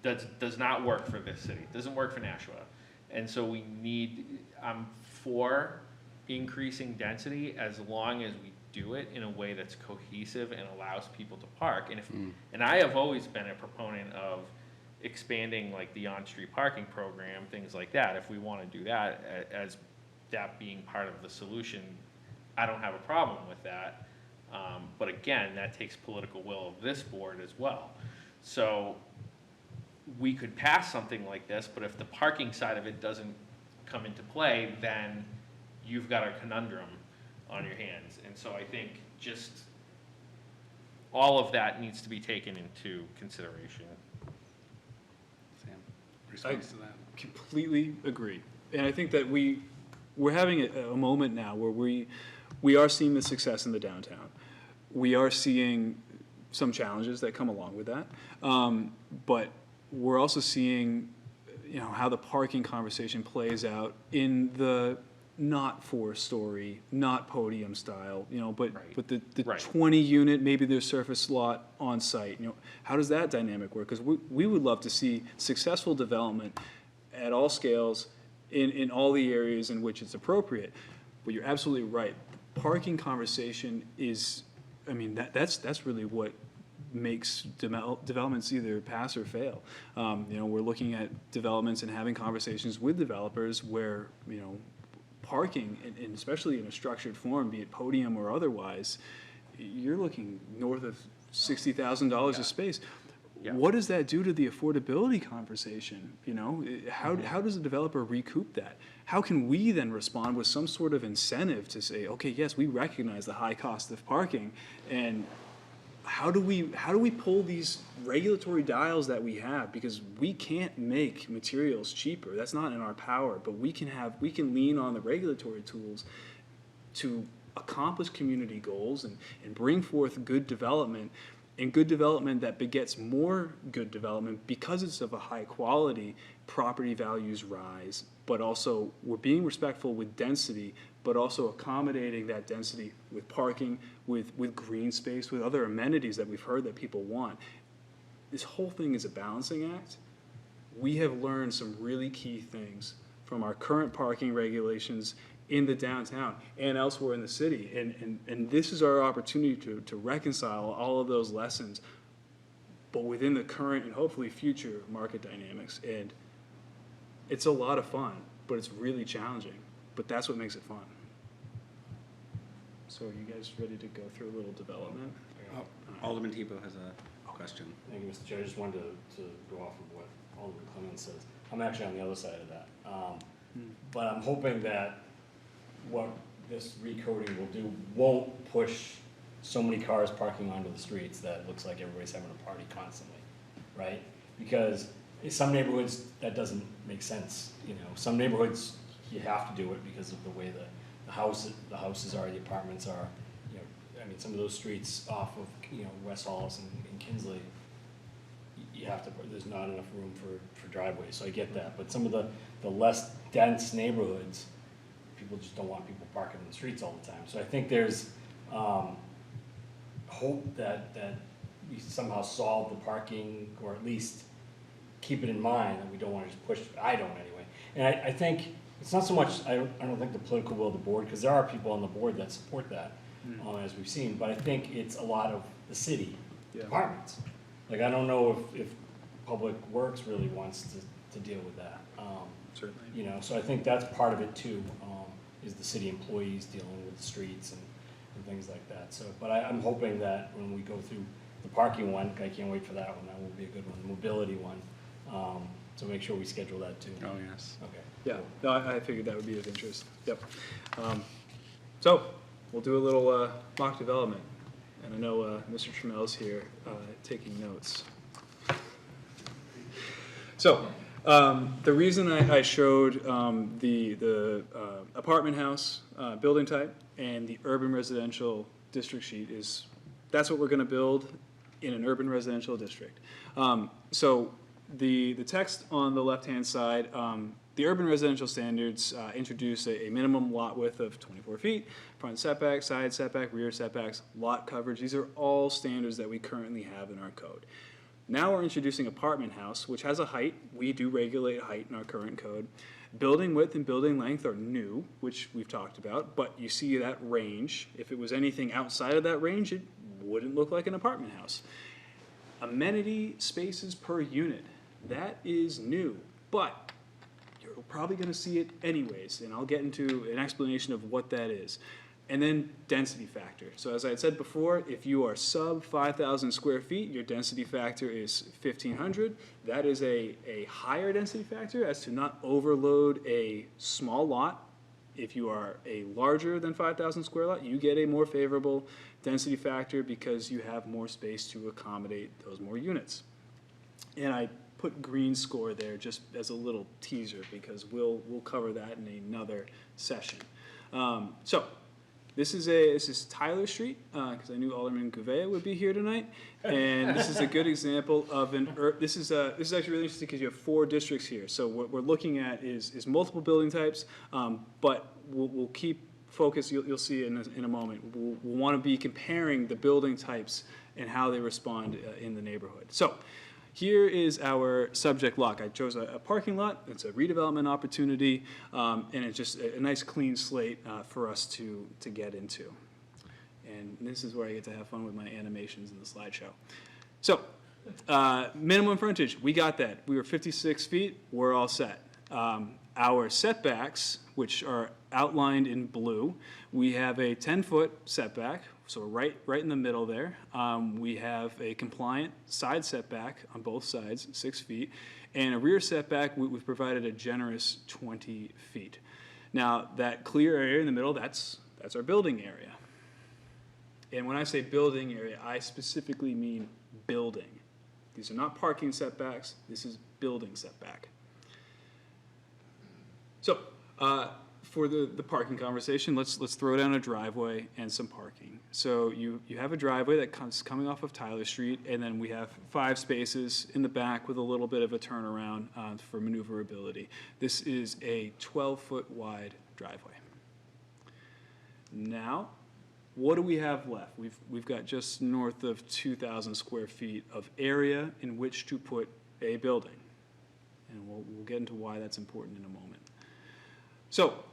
does not work for this city. It doesn't work for Nashua. And so I'm for increasing density as long as we do it in a way that's cohesive and allows people to park. And I have always been a proponent of expanding like the on-street parking program, things like that. If we want to do that as that being part of the solution, I don't have a problem with that. But again, that takes political will of this board as well. So we could pass something like this, but if the parking side of it doesn't come into play, then you've got a conundrum on your hands. And so I think just all of that needs to be taken into consideration. Sam, response to that? Completely agree. And I think that we're having a moment now where we are seeing the success in the downtown. We are seeing some challenges that come along with that. But we're also seeing, you know, how the parking conversation plays out in the not 4-story, not podium style, you know, but the Right. 20 unit, maybe there's surface lot on site. You know, how does that dynamic work? Because we would love to see successful development at all scales in all the areas in which it's appropriate. But you're absolutely right. parking conversation is, I mean, that's really what makes developments either pass or fail. You know, we're looking at developments and having conversations with developers where, you know, parking, and especially in a structured form, be it podium or otherwise, you're looking north of $60,000 a space. Yeah. What does that do to the affordability conversation? You know, how does a developer recoup that? How can we then respond with some sort of incentive to say, okay, yes, we recognize the high cost of parking, and how do we pull these regulatory dials that we have? Because we can't make materials cheaper. That's not in our power, but we can lean on the regulatory tools to accomplish community goals and bring forth good development, and good development that begets more good development because it's of a high quality. Property values rise, but also we're being respectful with density, but also accommodating that density with parking, with green space, with other amenities that we've heard that people want. This whole thing is a balancing act. We have learned some really key things from our current parking regulations in the downtown and elsewhere in the city. And this is our opportunity to reconcile all of those lessons, but within the current and hopefully future market dynamics. And it's a lot of fun, but it's really challenging. But that's what makes it fun. So are you guys ready to go through a little development? Alderman Tebow has a question. Thank you, Mr. Chair. I just wanted to go off of what Alderman Clemens says. I'm actually on the other side of that. But I'm hoping that what this recoding will do won't push so many cars parking onto the streets that it looks like everybody's having a party constantly, right? Because in some neighborhoods, that doesn't make sense. You know, some neighborhoods, you have to do it because of the way the houses are, the apartments are. You know, I mean, some of those streets off of, you know, West Hollis and Kinsley, you have to, there's not enough room for driveways, so I get that. But some of the less dense neighborhoods, people just don't want people parking in the streets all the time. So I think there's hope that we somehow solve the parking, or at least keep it in mind that we don't want to just push, I don't anyway. And I think it's not so much, I don't think the political will of the board, because there are people on the board that support that, as we've seen, but I think it's a lot of the city departments. Like, I don't know if Public Works really wants to deal with that. Certainly. You know, so I think that's part of it too, is the city employees dealing with the streets and things like that. So, but I'm hoping that when we go through the parking one, I can't wait for that one, that will be a good one, the mobility one. So make sure we schedule that too. Oh, yes. Okay. Yeah, no, I figured that would be of interest. Yep. So we'll do a little mock development. And I know Mr. Trammell's here taking notes. So the reason I showed the apartment house building type and the urban residential district sheet is that's what we're going to build in an urban residential district. So the text on the left-hand side, the urban residential standards introduce a minimum lot width of 24 feet, front setback, side setback, rear setbacks, lot coverage. These are all standards that we currently have in our code. Now we're introducing apartment house, which has a height. We do regulate height in our current code. Building width and building length are new, which we've talked about, but you see that range. If it was anything outside of that range, it wouldn't look like an apartment house. Amenity spaces per unit, that is new, but you're probably going to see it anyways, and I'll get into an explanation of what that is. And then density factor. So as I had said before, if you are sub 5,000 square feet, your density factor is 1,500. That is a higher density factor as to not overload a small lot. If you are a larger than 5,000 square lot, you get a more favorable density factor because you have more space to accommodate those more units. And I put green score there just as a little teaser because we'll cover that in another session. So this is Tyler Street because I knew Alderman Gouveia would be here tonight, and this is a good example of this is actually really interesting because you have 4 districts here. So what we're looking at is multiple building types, but we'll keep focus. You'll see in a moment. We'll want to be comparing the building types and how they respond in the neighborhood. So here is our subject lot. I chose a parking lot. It's a redevelopment opportunity, and it's just a nice clean slate for us to get into. And this is where I get to have fun with my animations in the slideshow. So, minimum frontage, we got that. We were 56 feet, we're all set. Our setbacks, which are outlined in blue, we have a 10-foot setback, so right in the middle there. We have a compliant side setback on both sides, 6 feet, and a rear setback, we've provided a generous 20 feet. Now, that clear area in the middle, that's our building area. And when I say building area, I specifically mean building. These are not parking setbacks, this is building setback. So, for the parking conversation, let's throw down a driveway and some parking. So you have a driveway that comes coming off of Tyler Street, and then we have 5 spaces in the back with a little bit of a turnaround for maneuverability. This is a 12-foot wide driveway. Now, what do we have left? We've got just north of 2,000 square feet of area in which to put a building. And we'll get into why that's important in a moment. So,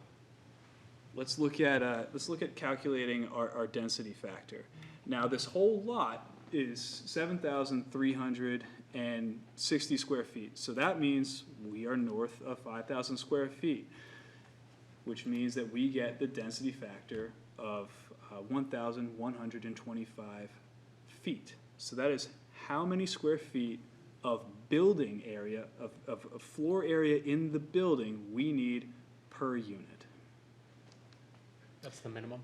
let's look at calculating our density factor. Now, this whole lot is 7,360 square feet. So that means we are north of 5,000 square feet, which means that we get the density factor of 1,125 feet. So that is how many square feet of building area, of floor area in the building we need per unit. That's the minimum?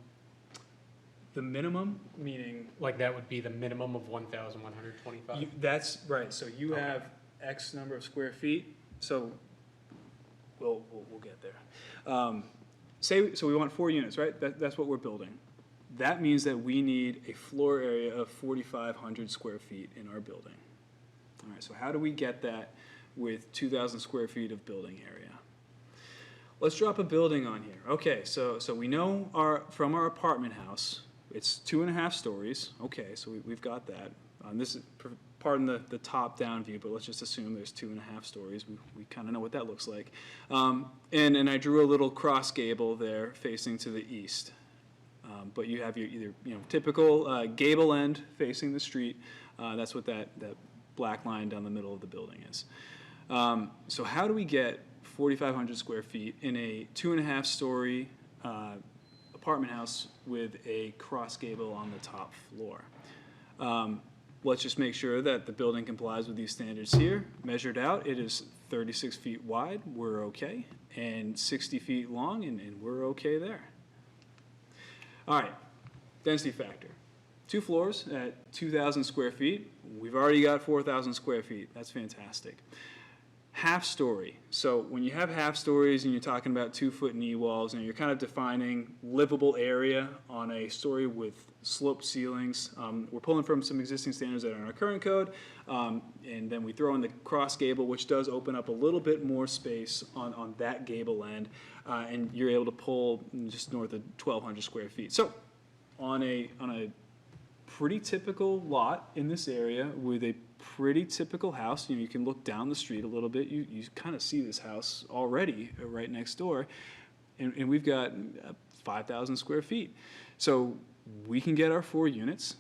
The minimum, meaning, Like that would be the minimum of 1,125? that's right, so you have X number of square feet, so we'll get there. So we want 4 units, right? That's what we're building. That means that we need a floor area of 4,500 square feet in our building. All right, so how do we get that with 2,000 square feet of building area? Let's drop a building on here. Okay, so we know from our apartment house, it's 2.5 stories. Okay, so we've got that. This is, pardon the top-down view, but let's just assume there's 2.5 stories. We kind of know what that looks like. And I drew a little cross gable there facing to the east. But you have your either typical gable end facing the street. That's what that black line down the middle of the building is. So how do we get 4,500 square feet in a 2.5 story apartment house with a cross gable on the top floor? Let's just make sure that the building complies with these standards here. Measured out, it is 36 feet wide, we're okay, and 60 feet long, and we're okay there. All right, density factor. 2 floors at 2,000 square feet. We've already got 4,000 square feet. That's fantastic. Half story. So when you have half stories and you're talking about 2-foot knee walls and you're kind of defining livable area on a story with sloped ceilings, we're pulling from some existing standards that are in our current code, and then we throw in the cross gable, which does open up a little bit more space on that gable end, and you're able to pull just north of 1,200 square feet. So on a pretty typical lot in this area with a pretty typical house, you can look down the street a little bit, you kind of see this house already right next door, and we've got 5,000 square feet. So we can get our 4 units.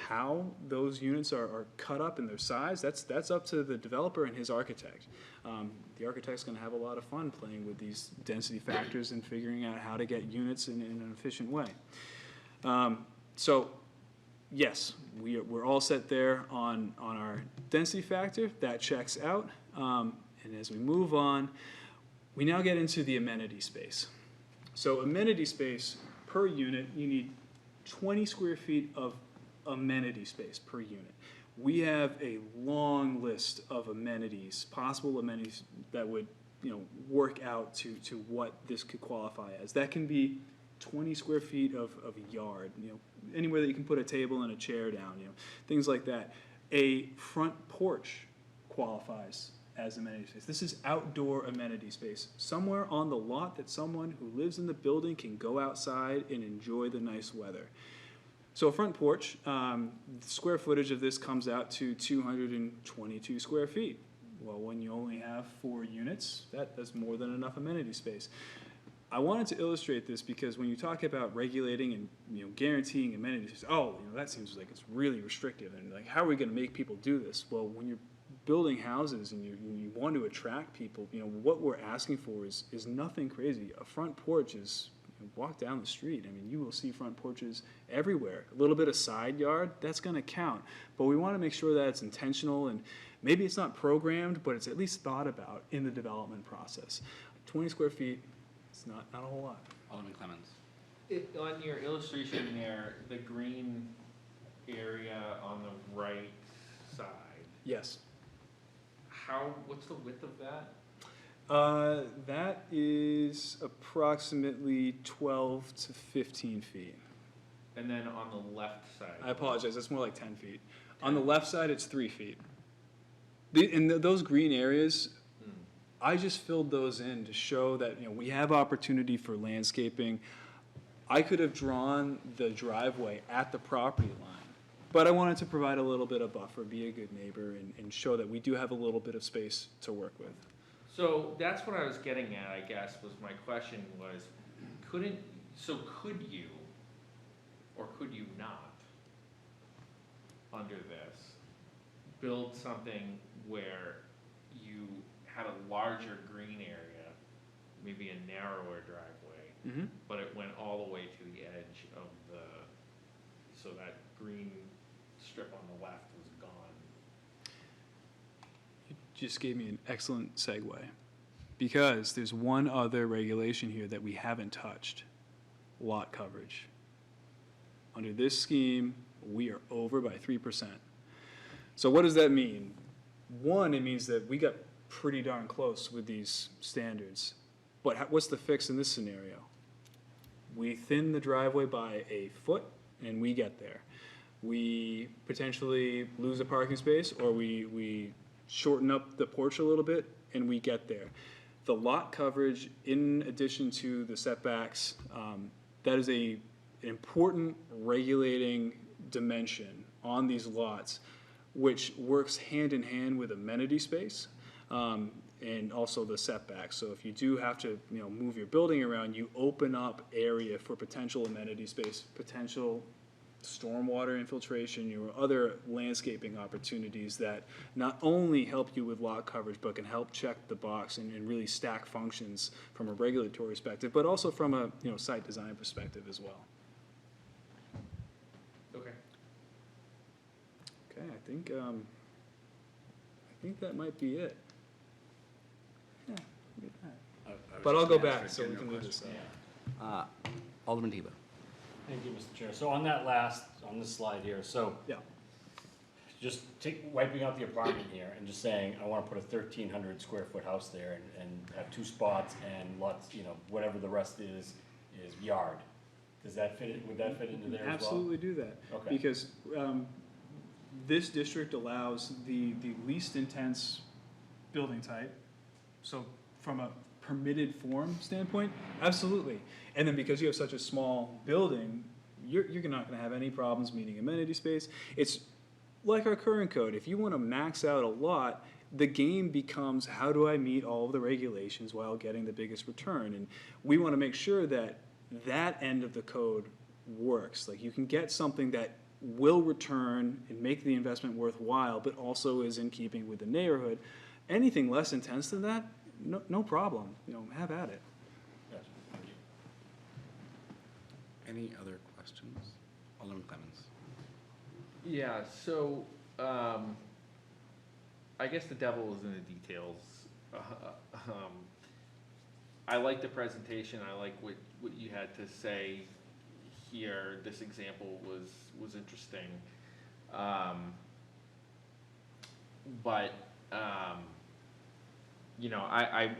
How those units are cut up in their size, that's up to the developer and his architect. The architect's going to have a lot of fun playing with these density factors and figuring out how to get units in an efficient way. So yes, we're all set there on our density factor. That checks out. And as we move on, we now get into the amenity space. So amenity space per unit, you need 20 square feet of amenity space per unit. We have a long list of amenities, possible amenities that would work out to what this could qualify as. That can be 20 square feet of a yard, anywhere that you can put a table and a chair down, things like that. A front porch qualifies as amenity space. This is outdoor amenity space, somewhere on the lot that someone who lives in the building can go outside and enjoy the nice weather. So a front porch, the square footage of this comes out to 222 square feet. Well, when you only have 4 units, that's more than enough amenity space. I wanted to illustrate this because when you talk about regulating and, guaranteeing amenities, that seems like it's really restrictive, and like, how are we gonna make people do this? Well, when you're building houses and you want to attract people, what we're asking for is nothing crazy. A front porch is, walk down the street, I mean, you will see front porches everywhere. A little bit of side yard, that's gonna count. But we wanna make sure that it's intentional, and maybe it's not programmed, but it's at least thought about in the development process. 20 square feet, it's not a whole lot. Alderman Clemmons. On your illustration there, the green area on the right side, Yes. what's the width of that? That is approximately 12 to 15 feet. And then on the left side? I apologize, it's more like 10 feet. On the left side, it's 3 feet. Those green areas, I just filled those in to show that, we have opportunity for landscaping. I could have drawn the driveway at the property line, but I wanted to provide a little bit of buffer, be a good neighbor, and show that we do have a little bit of space to work with. So that's what I was getting at, I guess, was my question was, could you, or could you not, under this, build something where you had a larger green area, maybe a narrower driveway, but it went all the way to the edge of so that green strip on the left was gone? You just gave me an excellent segue, because there's one other regulation here that we haven't touched: lot coverage. Under this scheme, we are over by 3%. So what does that mean? One, it means that we got pretty darn close with these standards. But what's the fix in this scenario? We thin the driveway by a foot and we get there. We potentially lose a parking space, or we shorten up the porch a little bit and we get there. The lot coverage, in addition to the setbacks, that is an important regulating dimension on these lots, which works hand in hand with amenity space, and also the setbacks. So if you do have to, move your building around, you open up area for potential amenity space, potential stormwater infiltration, or other landscaping opportunities that not only help you with lot coverage, but can help check the box and really stack functions from a regulatory perspective, but also from a, site design perspective as well. Okay. Okay, I think that might be it. Yeah, look at that. But I'll go back so we can move this up. Alderman Tebow. Thank you, Mr. Chair. So on this slide here, so Yeah. just wiping out the apartment here and just saying, I wanna put a 1,300 square foot house there and have 2 spots and lots, whatever the rest is yard. Does that fit, would that fit into there as well? Absolutely do that. Okay. Because this district allows the least intense building type. So from a permitted form standpoint, absolutely. And then because you have such a small building, you're not gonna have any problems meeting amenity space. It's like our current code. If you wanna max out a lot, the game becomes, how do I meet all of the regulations while getting the biggest return? And we wanna make sure that that end of the code works. Like, you can get something that will return and make the investment worthwhile, but also is in keeping with the neighborhood. Anything less intense than that, no problem, have at it. Gotcha. Thank you. Any other questions? Alderman Clemmons. Yeah, so, I guess the devil is in the details. I like the presentation, I like what you had to say here. This example was interesting. But,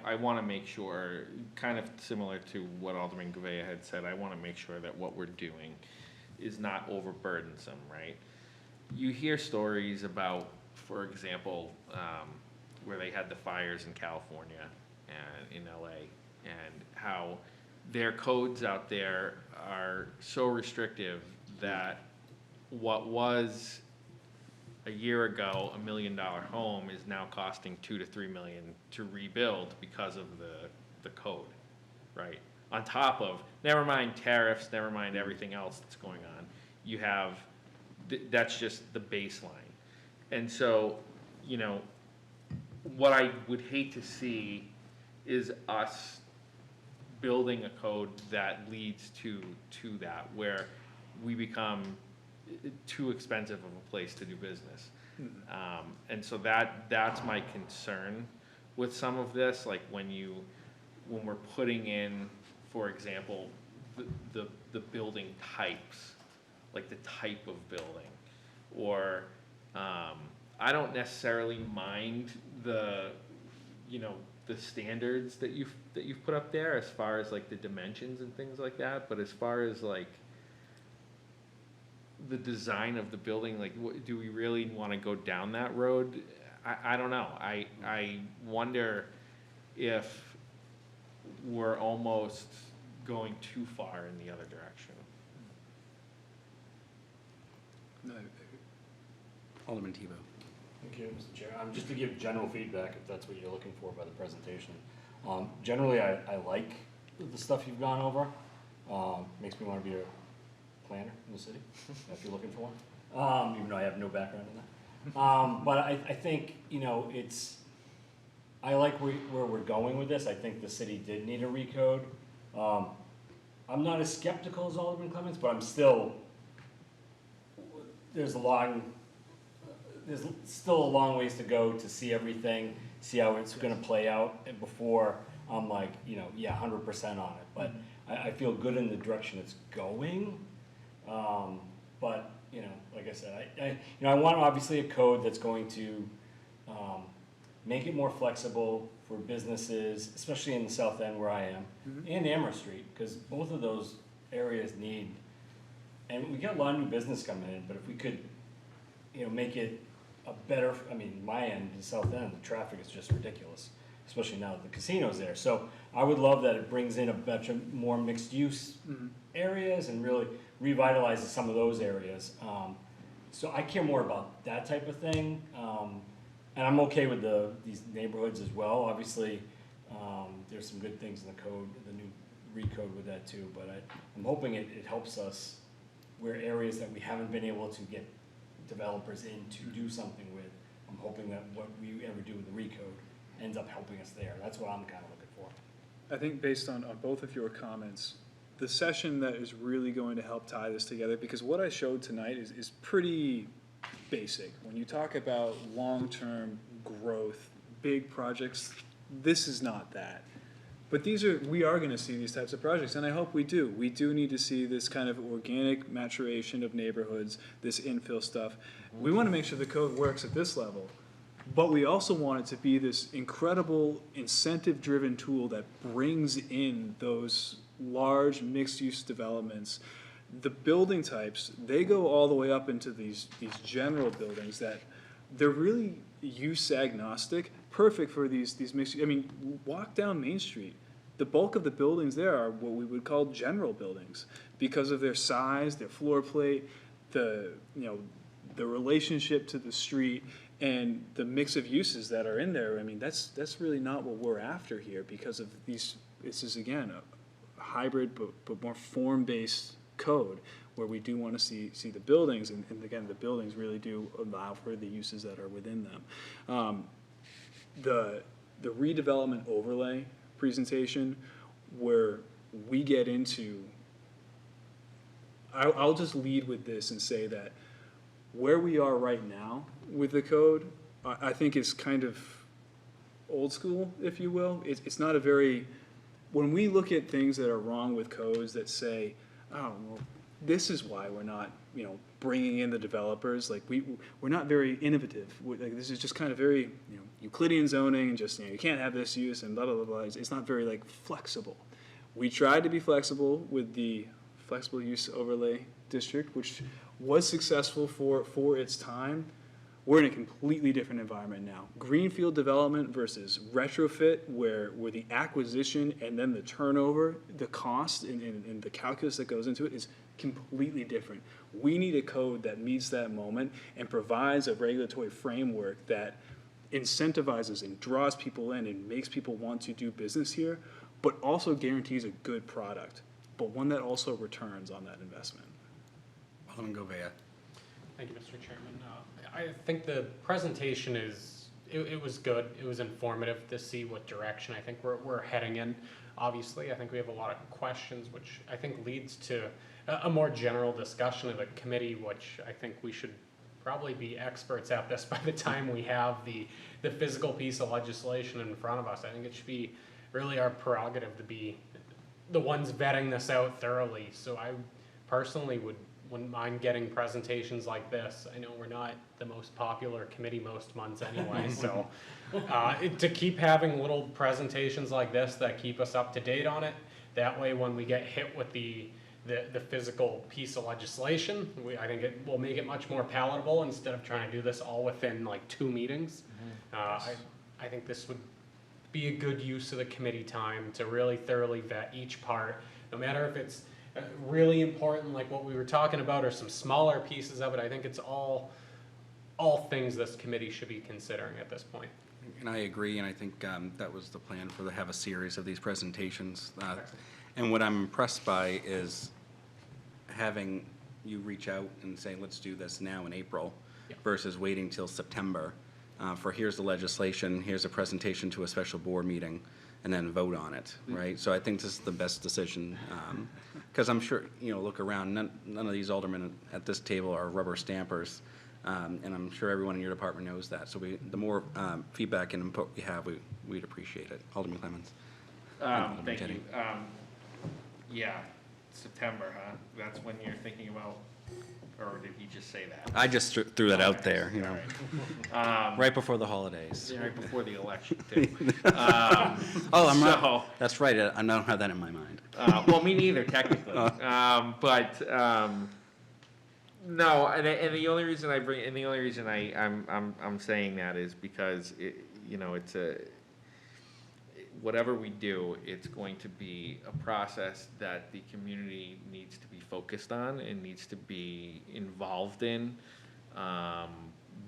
I wanna make sure, kind of similar to what Alderman Gouveia had said, I wanna make sure that what we're doing is not overburdensome, right? You hear stories about, for example, where they had the fires in California and in LA, and how their codes out there are so restrictive that what was a year ago $1 million home is now costing 2 to 3 million to rebuild because of the code, right? On top of, never mind tariffs, never mind everything else that's going on, you have, that's just the baseline. And so, you know, what I would hate to see is us building a code that leads to that, where we become too expensive of a place to do business. And so that's my concern with some of this, like when we're putting in, for example, the building types, like the type of building, or I don't necessarily mind the standards that you've put up there as far as like the dimensions and things like that, but as far as like the design of the building, like do we really want to go down that road? I don't know. I wonder if we're almost going too far in the other direction. No, Alderman Tebow. Thank you, Mr. Chair. Just to give general feedback, if that's what you're looking for by the presentation. Generally, I like the stuff you've gone over. Makes me want to be a planner in the city, if you're looking for one, even though I have no background in that. But I think, you know, I like where we're going with this. I think the city did need a recode. I'm not as skeptical as Alderman Clements, but I'm still, there's still a long ways to go to see everything, see how it's gonna play out, and before I'm like, you know, yeah, 100% on it. But I feel good in the direction it's going. But, you know, like I said, I want obviously a code that's going to make it more flexible for businesses, especially in the South End where I am, and Amherst Street, because both of those areas need, and we got a lot of new business coming in, but if we could, you know, make it a better, I mean, my end, the South End, the traffic is just ridiculous, especially now that the casino's there. So I would love that it brings in a bunch of more mixed-use areas and really revitalizes some of those areas. So I care more about that type of thing. And I'm okay with these neighborhoods as well. Obviously, there's some good things in the code, the new recode with that too. But I'm hoping it helps us where areas that we haven't been able to get developers in to do something with. I'm hoping that what we ever do with the recode ends up helping us there. That's what I'm kind of looking for. I think based on both of your comments, the session that is really going to help tie this together, because what I showed tonight is pretty basic. When you talk about long-term growth, big projects, this is not that. But we are going to see these types of projects, and I hope we do. We do need to see this kind of organic maturation of neighborhoods, this infill stuff. We want to make sure the code works at this level, but we also want it to be this incredible incentive-driven tool that brings in those large mixed-use developments. The building types, they go all the way up into these general buildings that they're really use agnostic, perfect for these mixed, I mean, walk down Main Street. The bulk of the buildings there are what we would call general buildings because of their size, their floor plate, the relationship to the street, and the mix of uses that are in there. I mean, that's really not what we're after here because of these. This is again a hybrid but more form-based code where we do want to see the buildings, and again, the buildings really do allow for the uses that are within them. The redevelopment overlay presentation, where we get into, I'll just lead with this and say that where we are right now with the code, I think is kind of old school, if you will. It's not a very, when we look at things that are wrong with codes that say, oh, well, this is why we're not, bringing in the developers. Like we're not very innovative. Like this is just kind of very, Euclidean zoning and just, you can't have this use and blah, blah, blah, blah. It's not very flexible. We tried to be flexible with the flexible use overlay district, which was successful for its time. We're in a completely different environment now. Greenfield development versus retrofit, where the acquisition and then the turnover, the cost and the calculus that goes into it is completely different. We need a code that meets that moment and provides a regulatory framework that incentivizes and draws people in and makes people want to do business here, but also guarantees a good product, but one that also returns on that investment. Alderman Govea. Thank you, Mr. Chairman. I think the presentation it was good. It was informative to see what direction I think we're heading in. Obviously, I think we have a lot of questions, which I think leads to a more general discussion of the committee, which I think we should probably be experts at this by the time we have the physical piece of legislation in front of us. I think it should be really our prerogative to be the ones vetting this out thoroughly. So I personally wouldn't mind getting presentations like this. I know we're not the most popular committee most months anyway, so to keep having little presentations like this that keep us up to date on it, that way when we get hit with the physical piece of legislation, I think it will make it much more palatable instead of trying to do this all within like 2 meetings. I think this would be a good use of the committee time to really thoroughly vet each part, no matter if it's really important like what we were talking about or some smaller pieces of it. I think it's all things this committee should be considering at this point. And I agree, and I think that was the plan to have a series of these presentations. And what I'm impressed by is having you reach out and say, let's do this now in April, versus waiting till September for here's the legislation, here's a presentation to a special board meeting, and then vote on it, right? So I think this is the best decision, because I'm sure, look around, none of these aldermen at this table are rubber stampers, and I'm sure everyone in your department knows that. So the more feedback and input we have, we'd appreciate it. Alderman Clemens. Thank you. Yeah, September, huh? That's when you're thinking about, or did he just say that? I just threw that out there, All right. right before the holidays. Right before the election, too. Oh, I'm So- not, that's right, I don't have that in my mind. Well, me neither, technically. No, and the only reason I'm saying that is because it's whatever we do, it's going to be a process that the community needs to be focused on and needs to be involved in,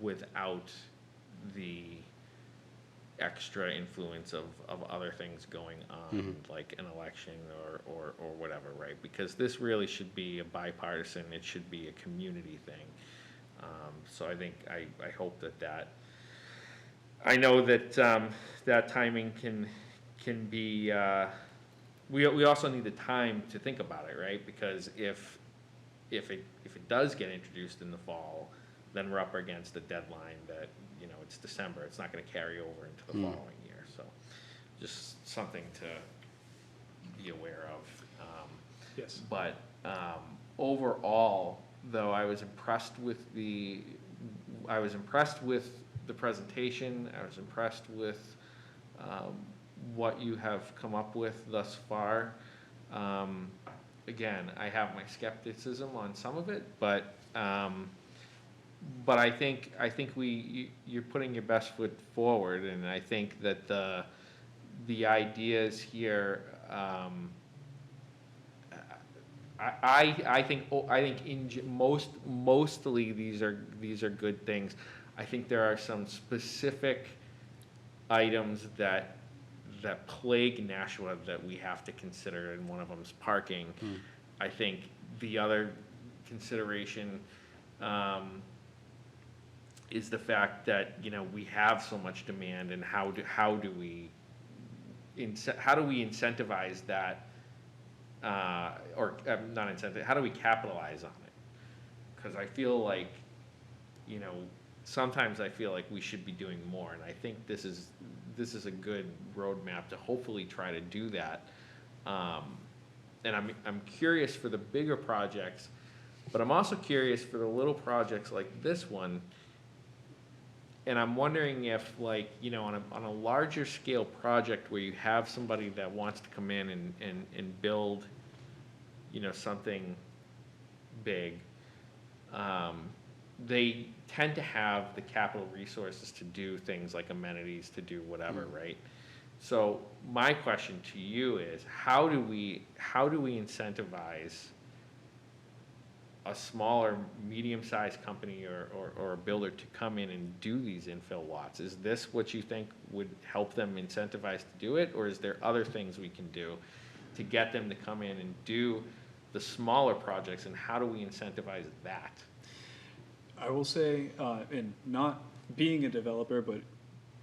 without the extra influence of other things going on, like an election or whatever, right? Because this really should be a bipartisan, it should be a community thing. So I think, I hope that I know that that timing can be, we also need the time to think about it, right? Because if it does get introduced in the fall, then we're up against a deadline that, it's December, it's not gonna carry over into the following year, so just something to be aware of. Yes. But overall, though, I was impressed with the presentation, I was impressed with what you have come up with thus far. Again, I have my skepticism on some of it, but I think you're putting your best foot forward, and I think that the ideas here, I think mostly these are good things. I think there are some specific items that plague Nashua that we have to consider, and one of them is parking. I think the other consideration is the fact that we have so much demand, and how do we incentivize that, or not incentive? How do we capitalize on it? Because I feel like sometimes I feel like we should be doing more, and I think this is a good roadmap to hopefully try to do that. And I'm curious for the bigger projects, but I'm also curious for the little projects like this one. And I'm wondering if, on a larger scale project where you have somebody that wants to come in and build, something big, they tend to have the capital resources to do things like amenities, to do whatever, right? So my question to you is, how do we incentivize a smaller, medium-sized company or a builder to come in and do these infill lots? Is this what you think would help them incentivize to do it, or is there other things we can do to get them to come in and do the smaller projects, and how do we incentivize that? I will say, and not being a developer, but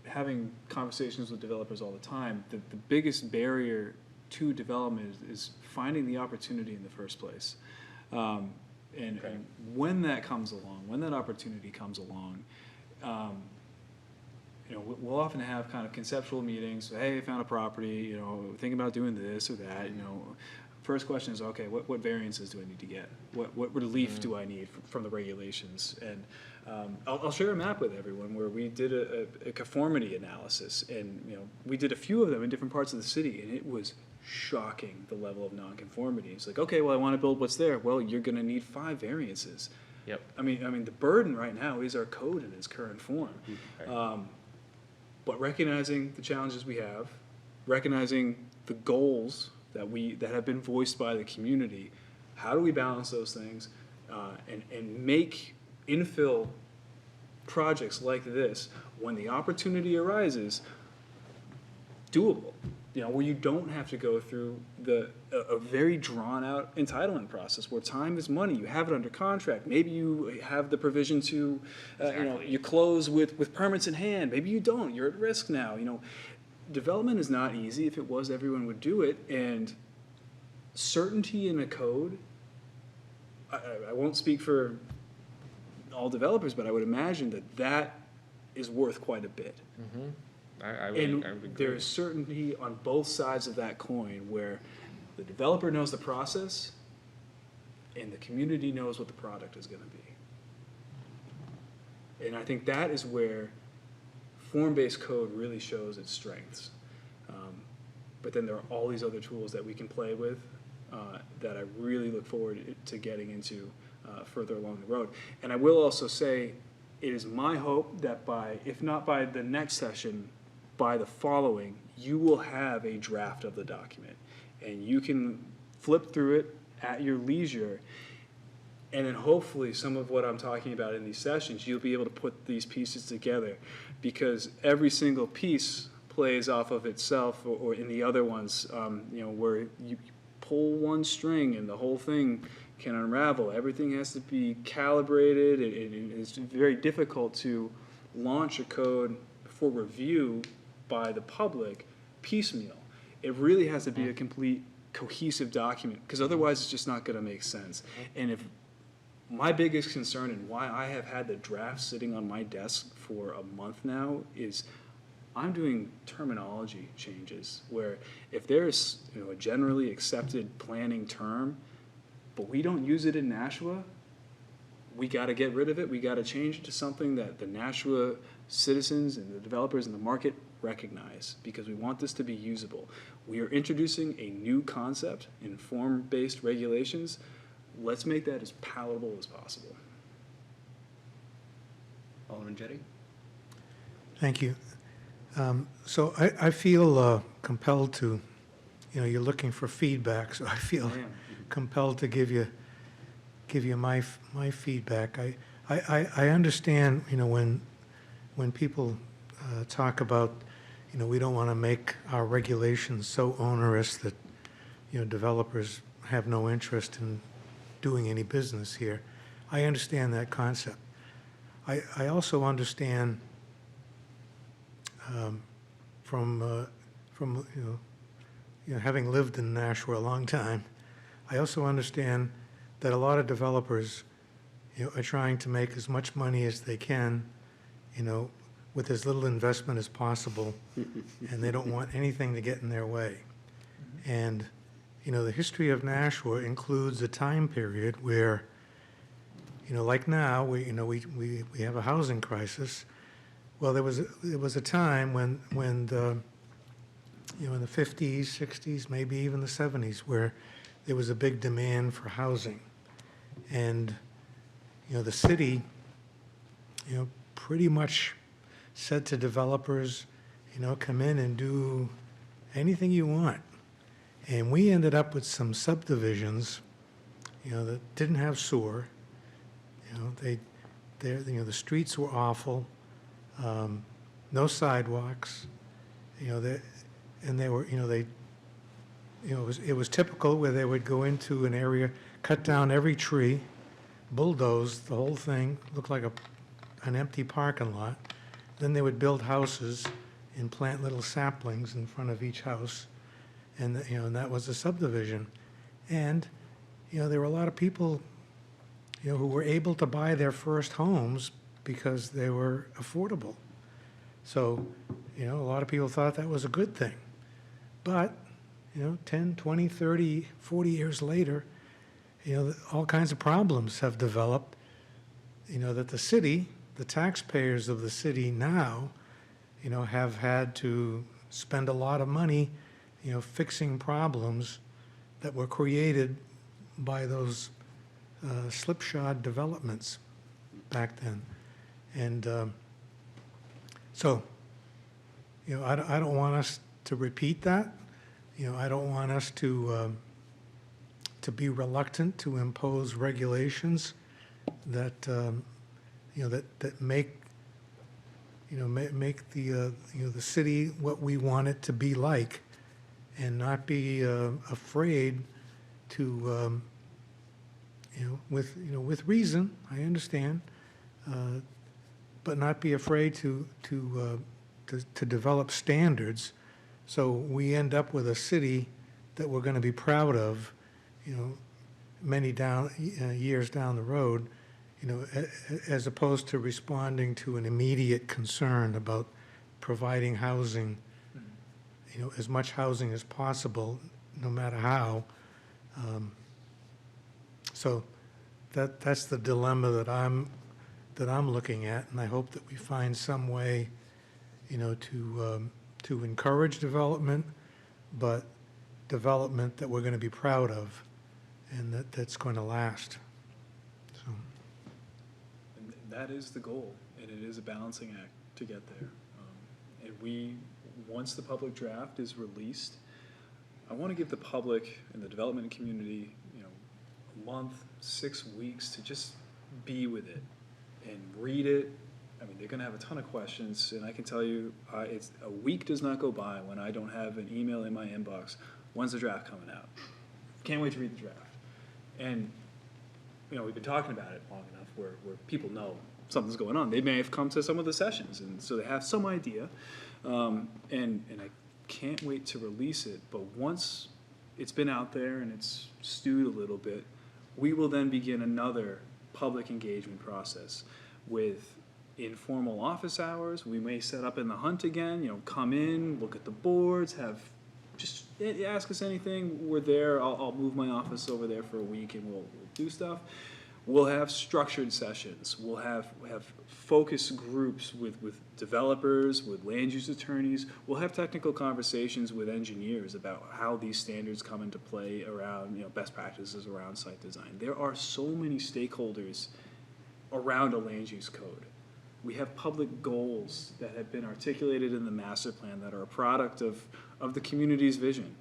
having conversations with developers all the time, the biggest barrier to development is finding the opportunity in the first place. And when that comes along, when that opportunity comes along, you know, we'll often have kind of conceptual meetings. Hey, I found a property, you know, thinking about doing this or that, you know. First question is, okay, what variances do I need to get? What relief do I need from the regulations? And I'll share a map with everyone where we did a conformity analysis, and you know, we did a few of them in different parts of the city, and it was shocking, the level of nonconformity. It's like, okay, well, I want to build what's there. Well, you're going to need 5 variances. Yep. I mean, the burden right now is our code in its current form. But recognizing the challenges we have, recognizing the goals that have been voiced by the community, how do we balance those things and make infill projects like this, when the opportunity arises, doable? You know, where you don't have to go through a very drawn out entitlement process where time is money. You have it under contract. Maybe you have the provision to, you know, Exactly. you close with permits in hand. Maybe you don't. You're at risk now. You know, development is not easy. If it was, everyone would do it. And certainty in a code, I won't speak for all developers, but I would imagine that is worth quite a bit. I And would agree. there is certainty on both sides of that coin where the developer knows the process and the community knows what the product is going to be. And I think that is where form-based code really shows its strengths. But then there are all these other tools that we can play with that I really look forward to getting into further along the road. And I will also say, it is my hope that if not by the next session, by the following, you will have a draft of the document. And you can flip through it at your leisure. And then hopefully some of what I'm talking about in these sessions, you'll be able to put these pieces together, because every single piece plays off of itself, or in the other ones, you know, where you pull one string and the whole thing can unravel. Everything has to be calibrated. It's very difficult to launch a code for review by the public piecemeal. It really has to be a complete cohesive document, because otherwise it's just not going to make sense. And if my biggest concern, and why I have had the draft sitting on my desk for a month now, is I'm doing terminology changes where if there's, you know, a generally accepted planning term, but we don't use it in Nashua, we got to get rid of it. We got to change it to something that the Nashua citizens and the developers in the market recognize, because we want this to be usable. We are introducing a new concept in form-based regulations. Let's make that as palatable as possible. Alderman Jettie? Thank you. So I feel compelled to, you know, you're looking for feedback, so I feel compelled to give you my feedback. I understand, you know, when people talk about, you know, we don't want to make our regulations so onerous that, you know, developers have no interest in doing any business here. I understand that concept. I also understand from you know, having lived in Nashua a long time, I also understand that a lot of developers, you know, are trying to make as much money as they can, you know, with as little investment as possible, and they don't want anything to get in their way. And, you know, the history of Nashua includes a time period where, you know, like now, we have a housing crisis. Well, there was a time when you know, in the 50s, 60s, maybe even the 70s, where there was a big demand for housing. And, you know, the city, you know, pretty much said to developers, you know, come in and do anything you want. And we ended up with some subdivisions that didn't have sewer. The streets were awful, no sidewalks, and they were, it was typical where they would go into an area, cut down every tree, bulldoze the whole thing, looked like an empty parking lot. Then they would build houses and plant little saplings in front of each house, and and that was a subdivision. And there were a lot of people who were able to buy their first homes because they were affordable. So a lot of people thought that was a good thing. But 10, 20, 30, 40 years later, all kinds of problems have developed, that the city, the taxpayers of the city now, have had to spend a lot of money, fixing problems that were created by those slipshod developments back then. And so, I don't want us to repeat that. I don't want us to be reluctant to impose regulations that that make make the the city what we want it to be like, and not be afraid to with reason. I understand, but not be afraid to develop standards, so we end up with a city that we're going to be proud of, many years down the road, as opposed to responding to an immediate concern about providing housing, as much housing as possible, no matter how. So that's the dilemma that I'm looking at, and I hope that we find some way, to encourage development, but development that we're going to be proud of, and that's going to last. So. And that is the goal, and it is a balancing act to get there. And once the public draft is released, I want to give the public and the development community, a month, 6 weeks to just be with it and read it. I mean, they're going to have a ton of questions, and I can tell you, it's a week does not go by when I don't have an email in my inbox. When's the draft coming out? Can't wait to read the draft. And we've been talking about it long enough where people know something's going on. They may have come to some of the sessions, and so they have some idea. And I can't wait to release it. But once it's been out there and it's stewed a little bit, we will then begin another public engagement process with informal office hours. We may set up in the Hunt again, come in, look at the boards, just ask us anything. We're there. I'll move my office over there for a week, and we'll do stuff. We'll have structured sessions. We'll have focus groups with developers, with land use attorneys. We'll have technical conversations with engineers about how these standards come into play around best practices around site design. There are so many stakeholders around a land use code. We have public goals that have been articulated in the master plan that are a product of the community's vision.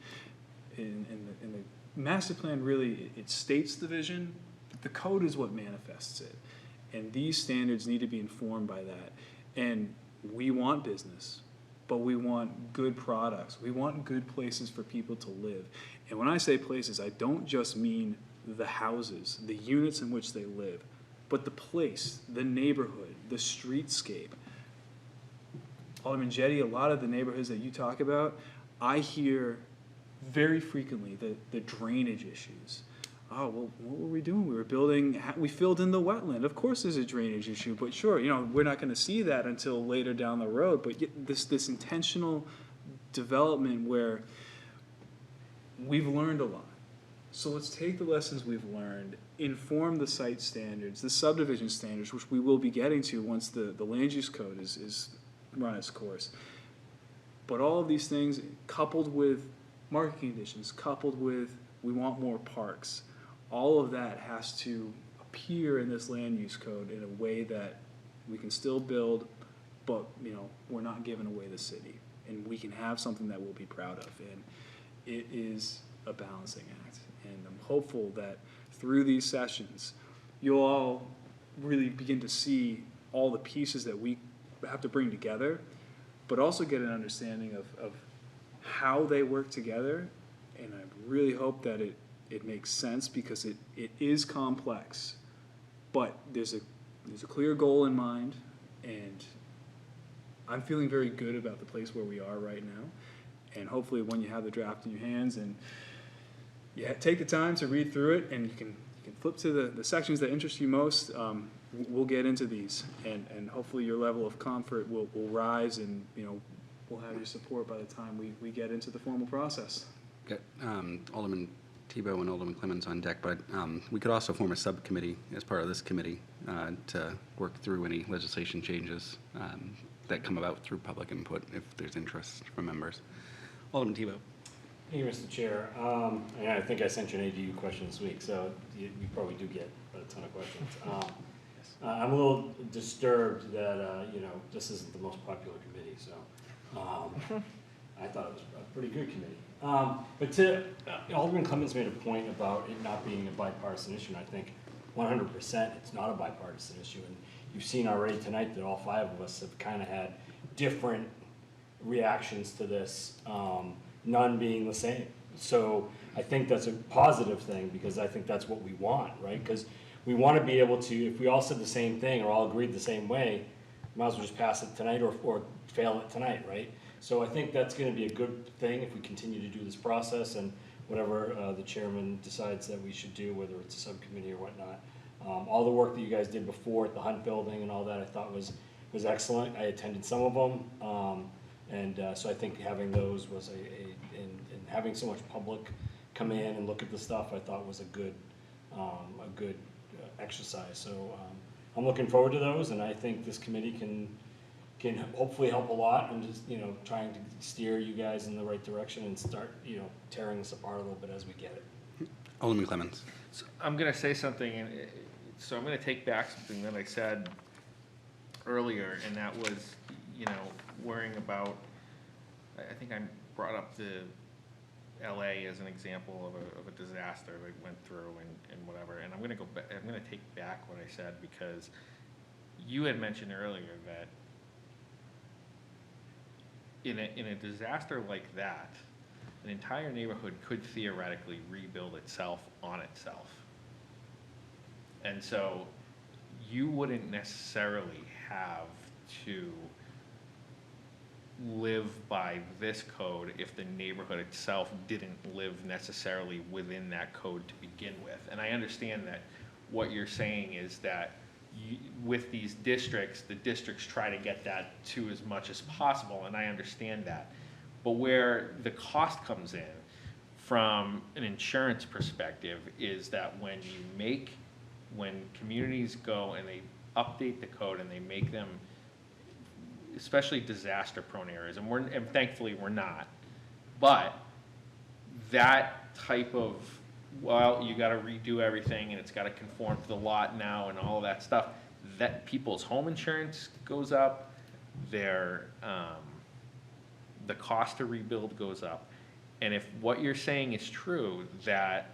And the master plan really, it states the vision, but the code is what manifests it. And these standards need to be informed by that. And we want business, but we want good products. We want good places for people to live. And when I say places, I don't just mean the houses, the units in which they live, but the place, the neighborhood, the streetscape. Alderman Jetty, a lot of the neighborhoods that you talk about, I hear very frequently the drainage issues. Oh, well, what were we doing? We filled in the wetland. Of course there's a drainage issue, but sure, we're not going to see that until later down the road. But this intentional development where we've learned a lot. So let's take the lessons we've learned, inform the site standards, the subdivision standards, which we will be getting to once the land use code is run its course. But all of these things, coupled with market conditions, coupled with we want more parks, all of that has to appear in this land use code in a way that we can still build, but we're not giving away the city, and we can have something that we'll be proud of. And it is a balancing act, and I'm hopeful that through these sessions, you'll all really begin to see all the pieces that we have to bring together, but also get an understanding of how they work together. And I really hope that it makes sense, because it is complex, but there's a clear goal in mind, and I'm feeling very good about the place where we are right now. And hopefully when you have the draft in your hands and you take the time to read through it, and you can flip to the sections that interest you most, we'll get into these, and hopefully your level of comfort will rise, and we'll have your support by the time we get into the formal process. Got Alderman Tebow and Alderman Clemens on deck, but we could also form a subcommittee as part of this committee to work through any legislation changes that come about through public input, if there's interest from members. Alderman Tebow. Thank you, Mr. Chair. And I think I sent you an ADU question this week, so you probably do get a ton of questions. I'm a little disturbed that, this isn't the most popular committee, so I thought it was a pretty good committee. But Alderman Clemens made a point about it not being a bipartisan issue, and I think 100% it's not a bipartisan issue. And you've seen already tonight that all 5 of us have kind of had different reactions to this, none being the same. So I think that's a positive thing, because I think that's what we want, right? Because we want to be able to, if we all said the same thing or all agreed the same way, might as well just pass it tonight or fail it tonight, right? So I think that's going to be a good thing if we continue to do this process, and whatever the chairman decides that we should do, whether it's a subcommittee or whatnot. All the work that you guys did before at the Hunt Building and all that, I thought was excellent. I attended some of them. So I think having those was and having so much public come in and look at the stuff, I thought was a good exercise. So I'm looking forward to those, and I think this committee can hopefully help a lot, and just trying to steer you guys in the right direction and start tearing this apart a little bit as we get it. Alderman Clemens. So I'm going to say something, and so I'm going to take back something that I said earlier, and that was, worrying about. I think I brought up the LA as an example of a disaster that went through and whatever. And I'm going to go back. I'm going to take back what I said, because you had mentioned earlier that in a disaster like that, an entire neighborhood could theoretically rebuild itself on itself. And so you wouldn't necessarily have to live by this code if the neighborhood itself didn't live necessarily within that code to begin with. And I understand that what you're saying is that with these districts, the districts try to get that to as much as possible, and I understand that. But where the cost comes in from an insurance perspective is that when communities go and they update the code and they make them, especially disaster-prone areas, and thankfully we're not, but that type of, well, you got to redo everything and it's got to conform to the lot now and all of that stuff, that people's home insurance goes up, the cost to rebuild goes up. And if what you're saying is true, that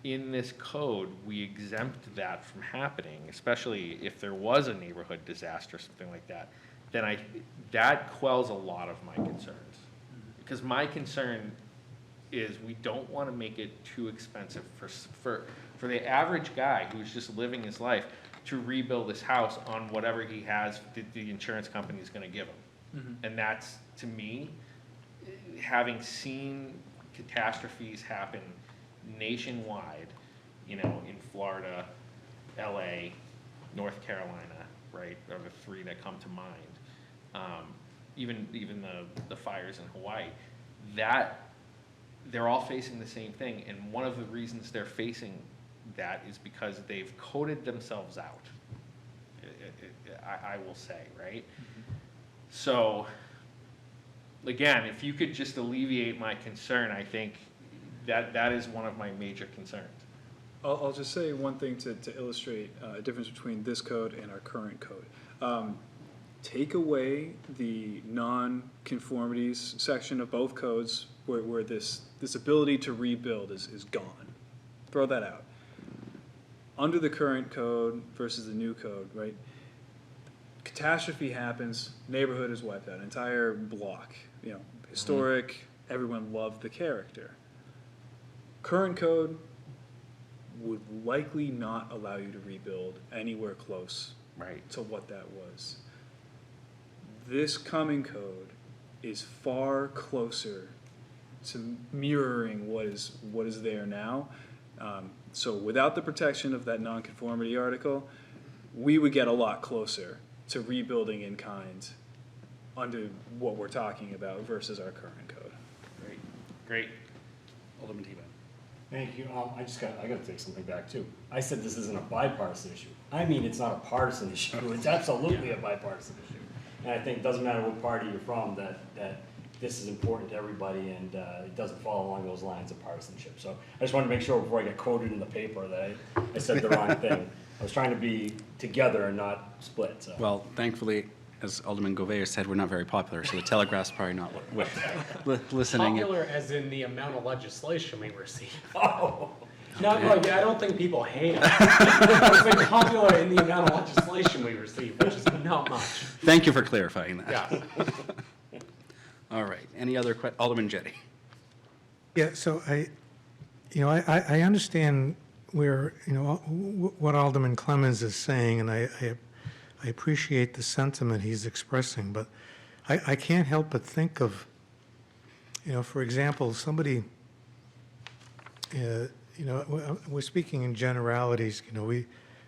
in this code we exempt that from happening, especially if there was a neighborhood disaster or something like that, then that quells a lot of my concerns. Because my concern is we don't want to make it too expensive for the average guy who's just living his life to rebuild his house on whatever he has the insurance company is going to give him. Mm-hmm. And that's, to me, having seen catastrophes happen nationwide, in Florida, LA, North Carolina, right, are the 3 that come to mind. Even the fires in Hawaii, that they're all facing the same thing, and one of the reasons they're facing that is because they've coded themselves out. I will say, right? Mm-hmm. So, again, if you could just alleviate my concern, I think that is one of my major concerns. I'll just say one thing to illustrate a difference between this code and our current code. Take away the non-conformities section of both codes where this ability to rebuild is gone. Throw that out. under the current code versus the new code, right? Catastrophe happens, neighborhood is wiped out, entire block, historic, everyone loved the character. Current code would likely not allow you to rebuild anywhere close Right. to what that was. This coming code is far closer to mirroring what is there now. So without the protection of that nonconformity article, we would get a lot closer to rebuilding in kind under what we're talking about versus our current code. Great, great. Alderman Tebow. Thank you. I gotta take something back too. I said this isn't a bipartisan issue. I mean, it's not a partisan issue. It's absolutely a bipartisan issue. And I think it doesn't matter what party you're from, that this is important to everybody, and it doesn't fall along those lines of partisanship. So I just wanted to make sure before I get quoted in the paper that I said the wrong thing. I was trying to be together and not split, so. Well, thankfully, as Alderman Gouveia said, we're not very popular, so the Telegraph's probably not listening. Popular as in the amount of legislation we receive. Oh, Not like, I don't think people hate us. I think popular in the amount of legislation we receive, which is not much. Thank you for clarifying that. Yeah. All right, any other Alderman Jettie? Yeah, so I understand where, what Alderman Clemmons is saying, and I appreciate the sentiment he's expressing, but I can't help but think of, for example, somebody, we're speaking in generalities,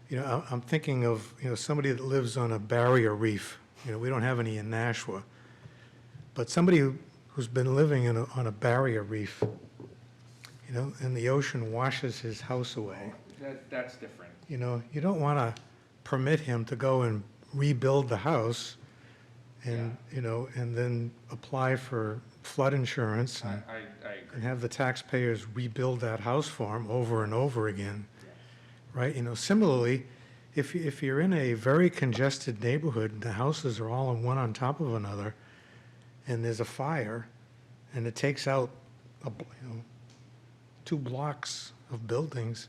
I'm thinking of, somebody that lives on a barrier reef. We don't have any in Nashua, but somebody who's been living on a barrier reef, and the ocean washes his house away. That's different. You don't want to permit him to go and rebuild the house and, and then apply for flood insurance and I agree. and have the taxpayers rebuild that house for him over and over again, right? Similarly, if you're in a very congested neighborhood, the houses are all one on top of another, and there's a fire, and it takes out, 2 blocks of buildings,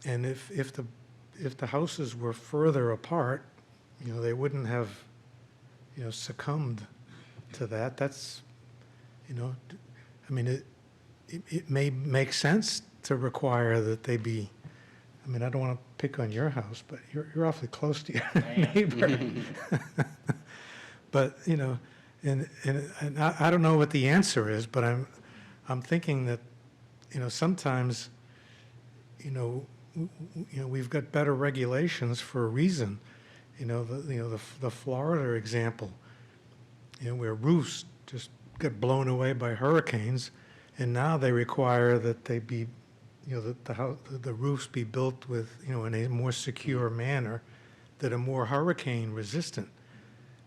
and if the houses were further apart, they wouldn't have, succumbed to that. That's, I mean, it may make sense to require that they be, I don't want to pick on your house, but you're awfully close to your neighbor. But, and I don't know what the answer is, but I'm thinking that, sometimes, we've got better regulations for a reason. The Florida example, where roofs just get blown away by hurricanes, and now they require that they be, that the roofs be built with, in a more secure manner that are more hurricane resistant.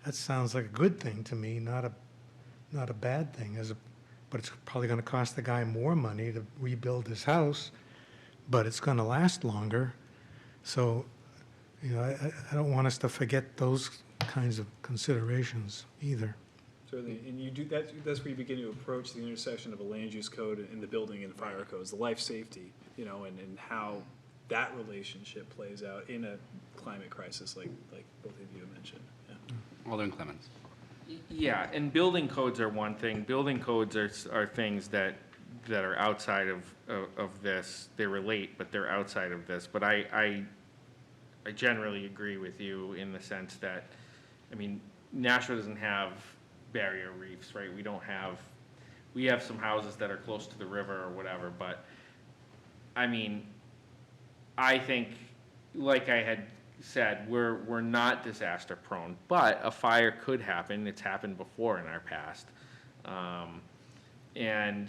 That sounds like a good thing to me, not a bad thing, but it's probably going to cost the guy more money to rebuild his house, but it's going to last longer. So, I don't want us to forget those kinds of considerations either. Certainly, and you do that's where you begin to approach the intersection of a land use code and the building and fire codes, the life safety, and how that relationship plays out in a climate crisis like both of you mentioned. Yeah. Alderman Clemmons. Yeah, and building codes are one thing. Building codes are things that are outside of this. They relate, but they're outside of this. But I generally agree with you in the sense that, Nashua doesn't have barrier reefs, right? We have some houses that are close to the river or whatever, but, I think, like I had said, we're not disaster prone, but a fire could happen. It's happened before in our past. And,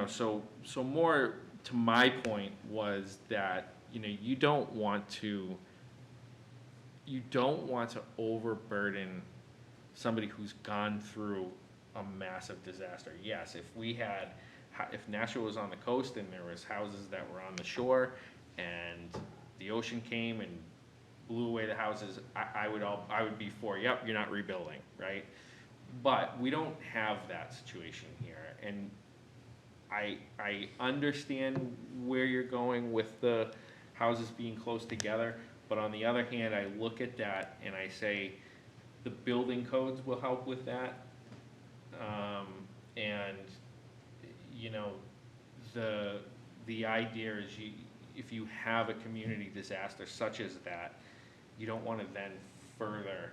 so more to my point was that, you don't want to overburden somebody who's gone through a massive disaster. Yes, if Nashua was on the coast and there was houses that were on the shore and the ocean came and blew away the houses, I would be for, yep, you're not rebuilding, right? But we don't have that situation here, and I understand where you're going with houses being close together, but on the other hand, I look at that and I say, the building codes will help with that. And, you know, the idea is if you have a community disaster such as that, you don't wanna then further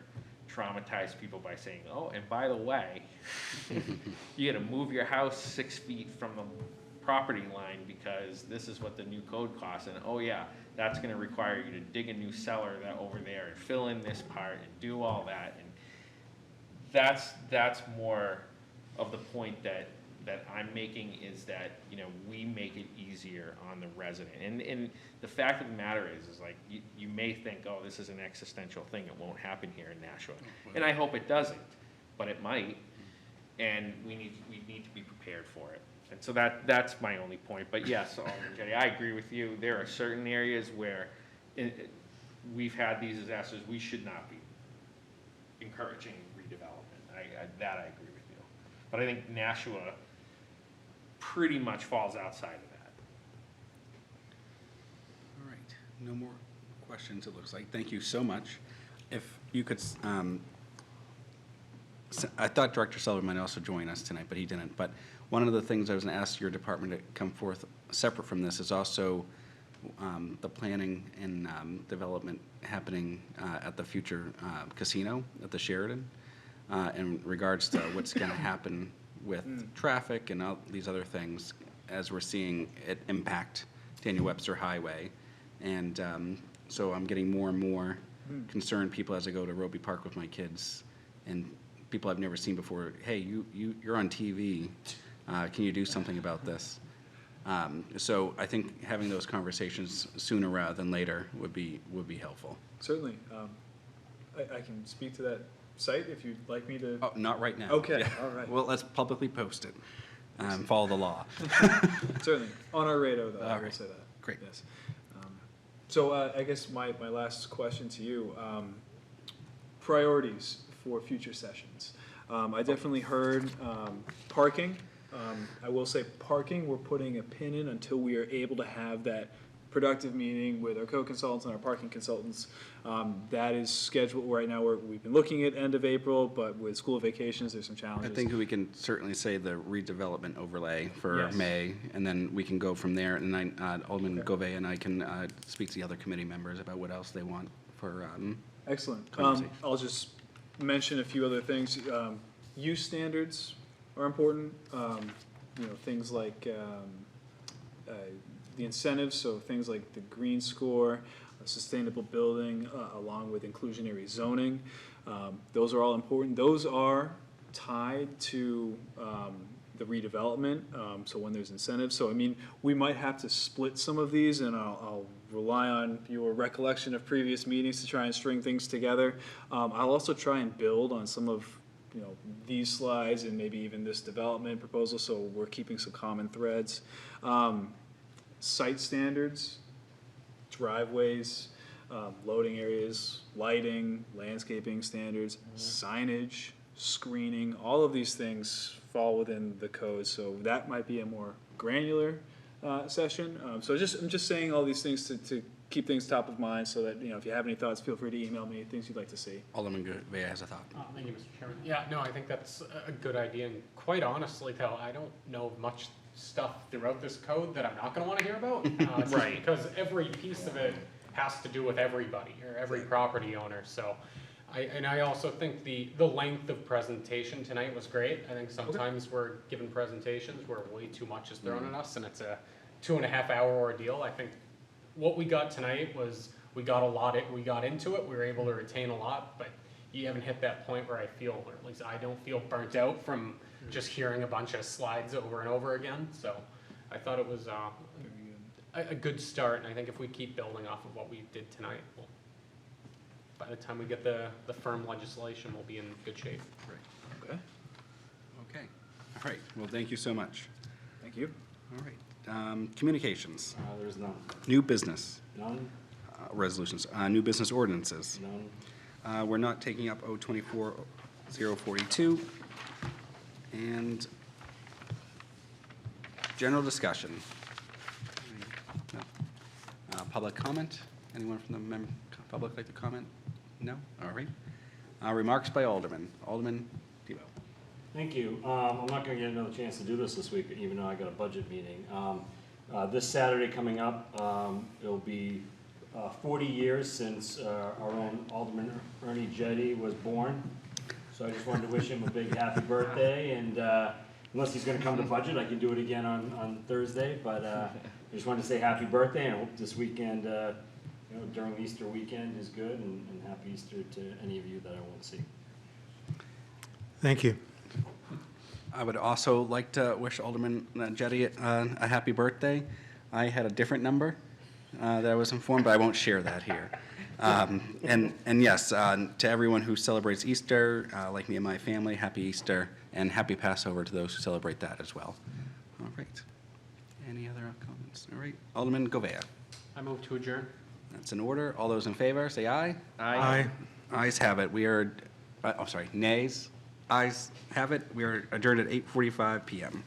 traumatize people by saying, oh, and by the way, you gotta move your house 6 feet from the property line because this is what the new code costs, and oh yeah, that's gonna require you to dig a new cellar over there and fill in this part and do all that, and that's more of the point that I'm making, is that, you know, we make it easier on the resident. And the fact of the matter is like, you may think, oh, this is an existential thing, it won't happen here in Nashua. And I hope it doesn't, but it might, and we need to be prepared for it. And so that's my only point. But yes, Alderman Jettie, I agree with you. There are certain areas where we've had these disasters, we should not be encouraging redevelopment. That I agree with you. But I think Nashua pretty much falls outside of that. All right, no more questions, it looks like. Thank you so much. If you could, I thought Director Sullivan might also join us tonight, but he didn't. But one of the things I was going to ask your department to come forth separate from this is also the planning and development happening at the future casino at the Sheridan in regards to what's going to happen with traffic and all these other things as we're seeing it impact Daniel Webster Highway. And so I'm getting more and more concerned people as I go to Roby Park with my kids and people I've never seen before. Hey, you're on TV. Can you do something about this? So I think having those conversations sooner rather than later would be helpful. Certainly. I can speak to that site if you'd like me to. Oh, not right now. Okay, Yeah. all right. Well, let's publicly post it. Follow the law. Certainly. On our radar, though, I All will right. say that. Great. Yes. So I guess my last question to you, priorities for future sessions. I definitely heard parking. I will say parking, we're putting a pin in until we are able to have that productive meeting with our co-consultants and our parking consultants. That is scheduled right now. We've been looking at end of April, but with school vacations, there's some I challenges. think we can certainly say the redevelopment overlay for Yes. May, and then we can go from there. And Alderman Okay. Gove and I can speak to the other committee members about what else they want for, Excellent. Conversation. I'll just mention a few other things. Use standards are important. Things like the incentives, so things like the green score, sustainable building, along with inclusionary zoning. Those are all important. Those are tied to the redevelopment, so when there's incentives. So, I mean, we might have to split some of these, and I'll rely on your recollection of previous meetings to try and string things together. I'll also try and build on some of these slides and maybe even this development proposal, so we're keeping some common threads. Site standards, driveways, loading areas, lighting, landscaping standards, signage, screening, all of these things fall within the code, so that might be a more granular session. So I'm just saying all these things to keep things top of mind, so that, if you have any thoughts, feel free to email me, things you'd like to see. Alderman Gove has a thought. Thank you, Mr. Chairman. Yeah, no, I think that's a good idea, and quite honestly, though, I don't know much stuff throughout this code that I'm not gonna wanna hear about. Right. Because every piece of it has to do with everybody, or every property owner, so. I also think the length of presentation tonight was great. I think sometimes we're given presentations where way too much is thrown at us, and it's a 2.5 hour ordeal. I think what we got tonight was, we got into it, we were able to retain a lot, but you haven't hit that point where I feel, or at least I don't feel burnt out from just hearing a bunch of slides over and over again. So I thought it was a good start, and I think if we keep building off of what we did tonight, by the time we get the firm legislation, we'll be in good shape. Okay, Okay. All right. Well, thank you so much. thank you. All right. Communications. There's none. New business None, resolutions. New business ordinances. none. We're not taking up 024-042. And general discussion. public comment. Anyone from the public like to comment? No? All right. Remarks by Alderman. Alderman Tebow. Thank you. I'm not gonna get another chance to do this week, even though I got a budget meeting. This Saturday coming up, it'll be 40 years since our own Alderman Ernie Jetty was born. So I just wanted to wish him a big happy birthday, and unless he's gonna come to budget, I can do it again on Thursday, but I just wanted to say happy birthday, and I hope this weekend, during Easter weekend is good, and happy Easter to any of you that I won't see. Thank you. I would also like to wish Alderman Jetty a happy birthday. I had a different number that I was informed, but I won't share that here. And yes, to everyone who celebrates Easter, like me and my family, happy Easter, and happy Passover to those who celebrate that as well. All right. Any other comments? All right. Alderman Govea. I move to adjourn. That's in order. All those in favor, say aye. Aye. Ayes have it. We are, nays. Ayes have it. We are adjourned at 8:45 PM.